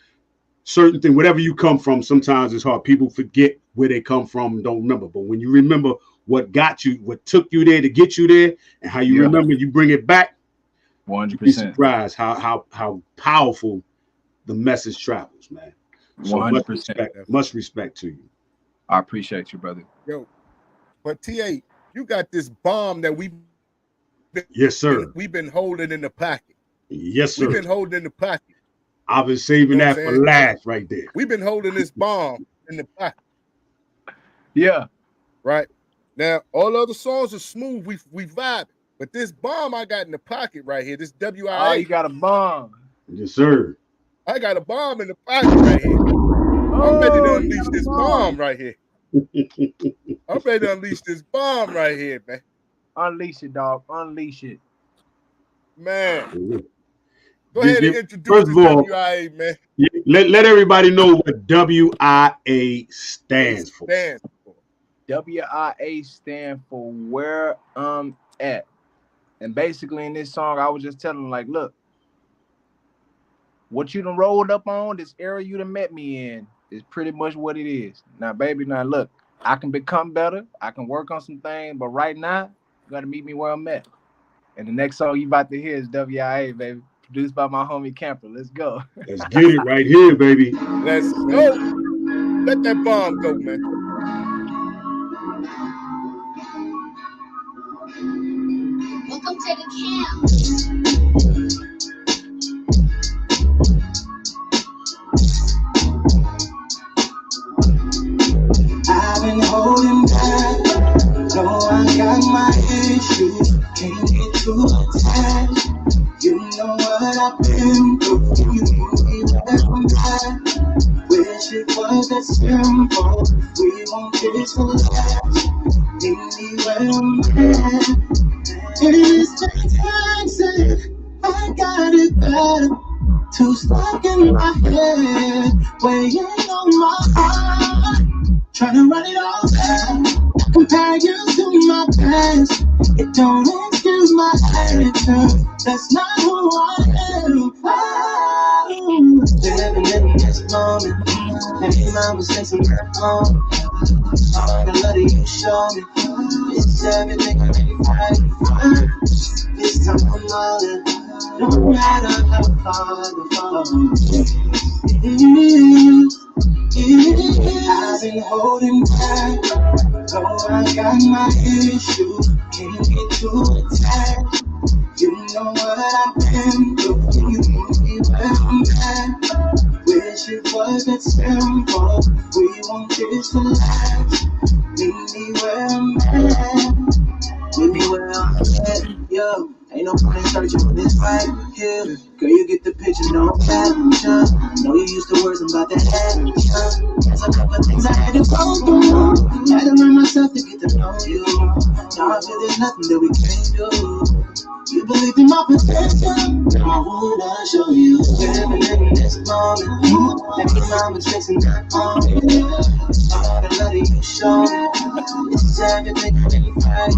Speaker 3: certain thing, whatever you come from, sometimes it's hard. People forget where they come from and don't remember. But when you remember what got you, what took you there to get you there, and how you remember, you bring it back,
Speaker 6: 100%.
Speaker 3: You'd be surprised how powerful the message travels, man. So
Speaker 6: 100%.
Speaker 3: Much respect to you.
Speaker 6: I appreciate you, brother.
Speaker 5: Yo, but TA, you got this bomb that we've been holding in the pocket.
Speaker 3: Yes, sir.
Speaker 5: We've been holding in the pocket.
Speaker 3: I've been saving that for last right there.
Speaker 5: We've been holding this bomb in the pocket.
Speaker 6: Yeah.
Speaker 5: Right. Now, all other songs are smooth. We vibe. But this bomb I got in the pocket right here, this WIA.
Speaker 6: Oh, you got a bomb.
Speaker 3: Yes, sir.
Speaker 5: I got a bomb in the pocket right here. I'm ready to unleash this bomb right here. I'm ready to unleash this bomb right here, man.
Speaker 6: Unleash it, dog. Unleash it.
Speaker 5: Man. Go ahead and introduce
Speaker 3: first
Speaker 5: this
Speaker 3: of all,
Speaker 5: WIA, man.
Speaker 3: Let everybody know what WIA stands for.
Speaker 6: WIA stand for where I'm at. And basically in this song, I was just telling them, like, look, what you done rolled up on, this area you done met me in, is pretty much what it is. Now, baby, now look, I can become better. I can work on some things, but right now, you gotta meet me where I'm at. And the next song you about to hear is WIA, baby. Produced by my homie Camper. Let's go.
Speaker 3: Let's get it right here, baby.
Speaker 5: Let's go. Let that bomb go, man.
Speaker 8: Welcome to the camp.
Speaker 7: I've been holding back. No, I got my issues. Can't get too attached. You know what I've been through. You where I'm at. Wish it was that simple. We won't get so fast. Anywhere I'm at. And it's Texas. I got it better. Too stuck in my head. Weighing on my heart. Trying to run it all back. Compare you to my past. It don't excuse my attitude. That's not who I am. I'm living in this moment. Maybe my mistakes are not wrong. All the love that you show me, it's everything I need right. This time I'm all in. No matter how far the fall is. I've been holding back. Oh, I got my issues. Can't get too attached. You know what I've been through. You won't be where I'm at. Wish it was that simple. We won't just relax. Meet me where I'm at. Meet me where I'm at. Yo, ain't no point in searching when it's right here. Girl, you get the picture, no caption. Know you used to words about that action. There's a couple of things I had to go through. Had to learn myself to get to know you. Now I feel there's nothing that we can't do. You believe in my potential. Now I wanna show you. Living in this moment. Maybe my mistakes and not on it. All the love that you show me. It's everything I need right.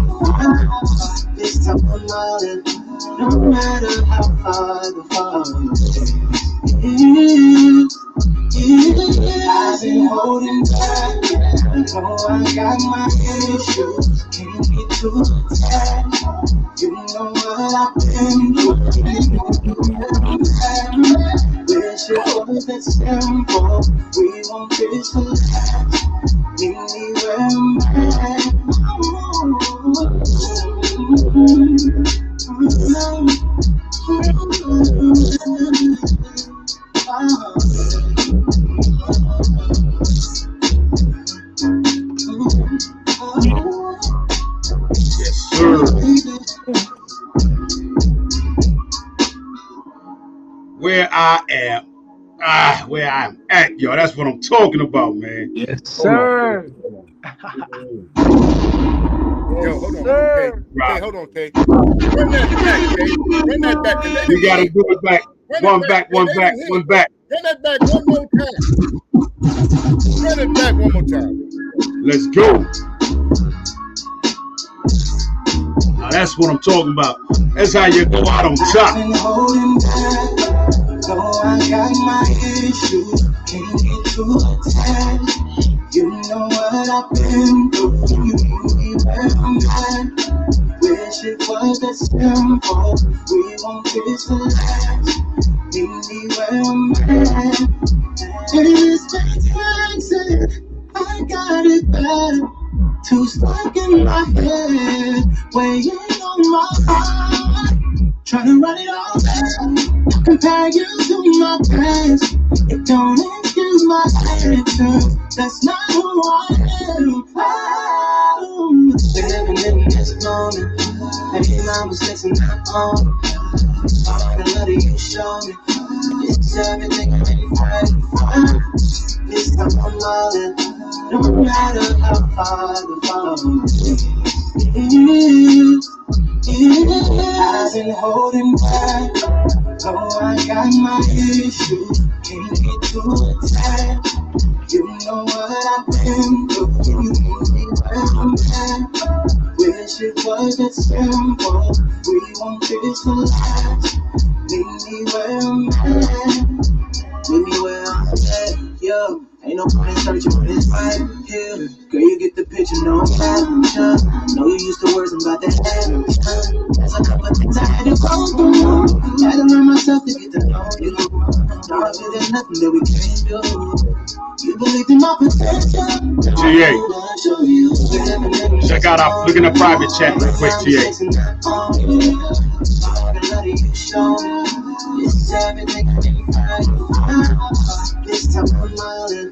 Speaker 7: This time I'm all in. No matter how far the fall is. I've been holding back. Oh, I got my issues. Can't get too attached. You know what I've been through. Wish it was that simple. We won't be so attached. Meet me where I'm at.
Speaker 3: Yes, sir. Where I'm at, yo. That's what I'm talking about, man.
Speaker 6: Yes, sir.
Speaker 5: Yo, hold on, okay. Hey, hold on, K. Run that back, K. Run that back.
Speaker 3: We gotta do it back. One back.
Speaker 5: Run that back one more time. Run it back one more time.
Speaker 3: Let's go. Now that's what I'm talking about. That's how you go out on top.
Speaker 7: I've been holding back. So I got my issues. Can't get too attached. You know what I've been through. You won't be where I'm at. Wish it was that simple. We won't just relax. Meet me where I'm at. And it's Texas. I got it better. Too stuck in my head. Weighing on my heart. Trying to run it all back. Compare you to my past. It don't excuse my attitude. That's not who I am. I'm living in this moment. Maybe my conversation not on. The love you show me, it's everything I'm fighting for. This time I'm all in, no matter how far the fall is. I've been holding back, oh I got my issues, can't get too attached. You know what I've been through, you need me where I'm at. Wish it was that simple, we want this to last. Meet me where I'm at, meet me where I'm at, yo. Ain't no point in searching for this right here. Girl, you get the picture, no matter. Know you used to words about that average. There's a couple of things I had to go through. Had to learn myself to get to know you. Now I feel there's nothing that we can't do. You believed in my potential.
Speaker 3: TA. Check out our, look in the private chat real quick, TA.
Speaker 7: It's everything I need. This time I'm all in,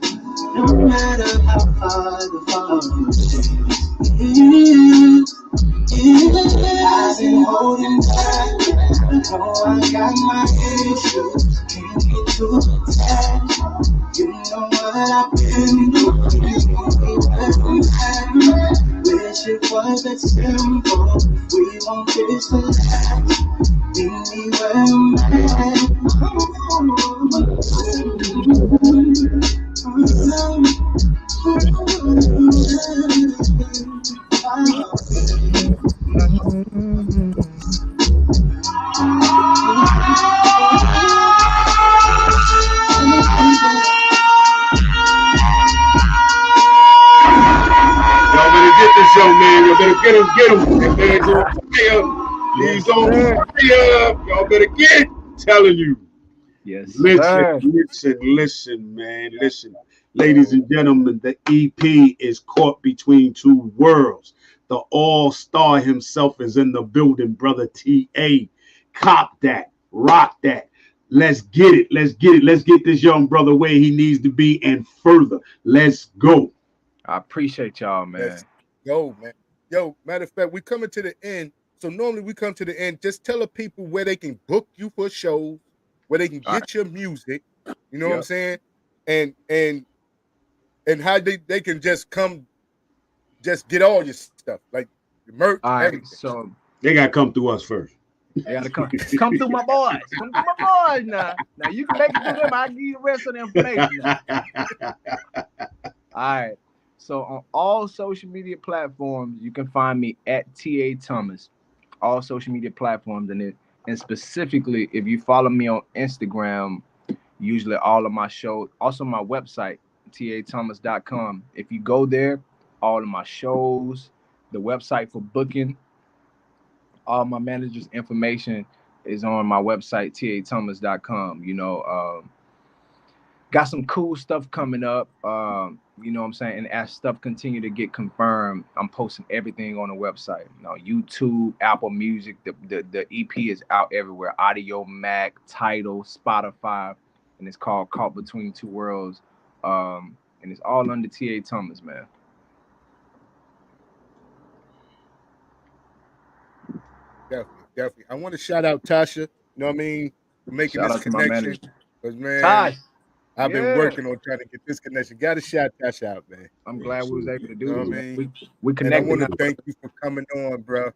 Speaker 7: no matter how far the fall is. I've been holding back, oh I got my issues, can't get too attached. You know what I've been through, wish it was that simple, we want this to last. Meet me where I'm at.
Speaker 3: Y'all better get this young man. Y'all better get him. That man's on fire. He's on fire. Y'all better get it. Telling you.
Speaker 6: Yes,
Speaker 3: Listen, man. Listen. Ladies and gentlemen, the EP is Caught Between Two Worlds. The all-star himself is in the building, brother TA. Cop that. Rock that. Let's get it. Let's get this young brother where he needs to be and further. Let's go.
Speaker 6: I appreciate y'all, man.
Speaker 5: Let's go, man. Yo, matter of fact, we coming to the end. So normally we come to the end. Just tell the people where they can book you for shows, where they can get your music. You know what I'm saying? And how they can just come, just get all your stuff, like the merch, everything.
Speaker 6: So
Speaker 3: they gotta come through us first.
Speaker 6: They gotta come through my boys. Come through my boys now. Now you can make it through them. I'll give you the rest of the information now. All right. So on all social media platforms, you can find me at TA Thomas. All social media platforms, and specifically, if you follow me on Instagram, usually all of my shows, also my website, tathomas.com. If you go there, all of my shows, the website for booking, all my managers' information is on my website, tathomas.com. You know, got some cool stuff coming up. You know what I'm saying? And as stuff continue to get confirmed, I'm posting everything on the website. You know, YouTube, Apple Music, the EP is out everywhere. Audio Mac, Tidal, Spotify, and it's called Caught Between Two Worlds. And it's all under TA Thomas, man.
Speaker 5: Definitely. I want to shout out Tasha, you know what I mean, for making
Speaker 6: Shout
Speaker 5: this
Speaker 6: out to my
Speaker 5: connection. Because, man,
Speaker 6: Tosh,
Speaker 5: I've been working on trying to get this connection. Got to shout Tasha out, man.
Speaker 6: I'm glad we was able to do
Speaker 5: You know
Speaker 6: this.
Speaker 5: what I mean?
Speaker 6: We
Speaker 5: And I
Speaker 6: connected.
Speaker 5: want to
Speaker 6: now.
Speaker 5: thank you for coming on, bro.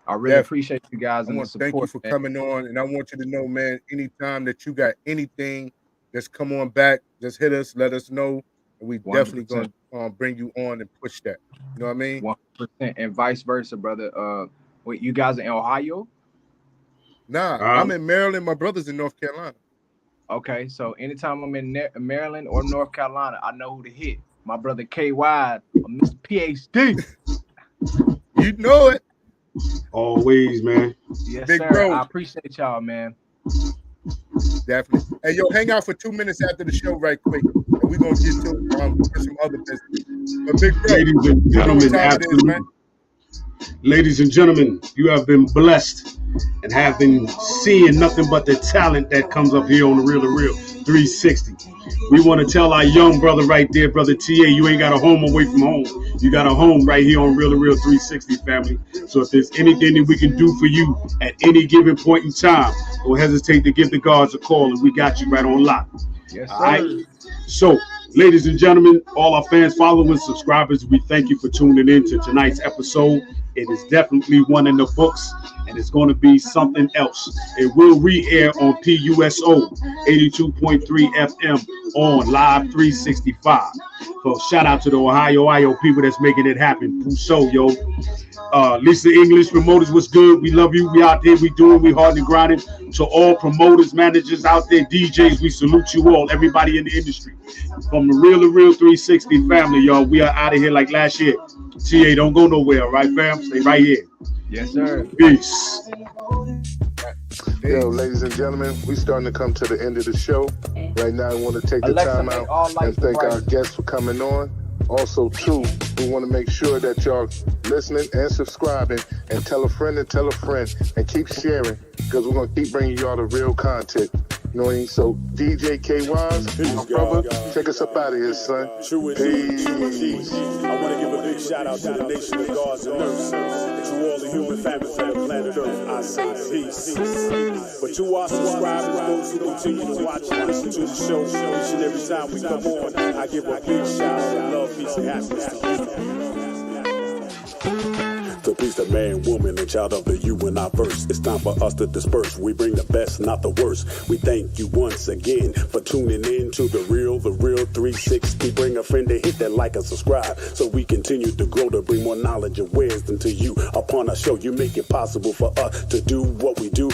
Speaker 6: I really appreciate you guys
Speaker 5: I
Speaker 6: and the
Speaker 5: want to thank you
Speaker 6: support.
Speaker 5: for coming on, and I want you to know, man, anytime that you got anything, just come on back, just hit us, let us know, and we
Speaker 6: 100%.
Speaker 5: definitely going to bring you on and push that. You know what I mean?
Speaker 6: 100%, and vice versa, brother. Wait, you guys in Ohio?
Speaker 5: Nah, I'm in Maryland. My brother's in North Carolina.
Speaker 6: Okay, so anytime I'm in Maryland or North Carolina, I know who to hit. My brother KY or Mr. PhD.
Speaker 5: You know it.
Speaker 3: Always, man.
Speaker 6: Yes,
Speaker 5: Big
Speaker 6: sir.
Speaker 5: bro.
Speaker 6: I appreciate y'all, man.
Speaker 5: Definitely. Hey, yo, hang out for 2 minutes after the show right quick, and we're going to get to some other business. But big bro,
Speaker 3: ladies and
Speaker 5: you know what
Speaker 3: gentlemen,
Speaker 5: time it is, man.
Speaker 3: Ladies and gentlemen, you have been blessed and have been seeing nothing but the talent that comes up here on the Real to Real 360. We want to tell our young brother right there, brother TA, you ain't got a home away from home. You got a home right here on Real to Real 360, family. So if there's anything that we can do for you at any given point in time, don't hesitate to give the guards a call, and we got you right on lock.
Speaker 6: Yes, sir.
Speaker 3: All right? So, ladies and gentlemen, all our fans, followers, subscribers, we thank you for tuning in to tonight's episode. It is definitely one in the books, and it's going to be something else. It will re-air on PUSO 82.3 FM on Live 365. So shout out to the Ohio people that's making it happen. Puso, yo. Lisa English promoters, what's good? We love you. We out there. We doing. We hard and grinding. So all promoters, managers out there, DJs, we salute you all. Everybody in the industry. From the Real to Real 360 family, y'all. We are out of here like last year. TA, don't go nowhere, all right, fam? Stay right here.
Speaker 6: Yes, sir.
Speaker 3: Peace.
Speaker 1: Yo, ladies and gentlemen, we starting to come to the end of the show. Right now, I want to take the time out and thank our guests for coming on. Also, too, we want to make sure that y'all listening and subscribing, and tell a friend and keep sharing, because we're going to keep bringing y'all the real content. You know what I mean? So, DJ K-Wise, my brother, take us up out of here, son.
Speaker 2: True indeed. I want to give a big shout out to the nation of guards and nurses. To all the human families on the planet Earth, I say peace. But to our subscribers, those who continue to watch and listen to the show, each and every time we come on, I give a big shout out of love, peace, and happiness to you. The peace of man, woman, and child of the universe. It's time for us to disperse. We bring the best, not the worst. We thank you once again for tuning in to the Real 360. Bring a friend to hit that like and subscribe, so we continue to grow to bring more knowledge and wisdom to you. Upon our show, you make it possible for us to do what we do.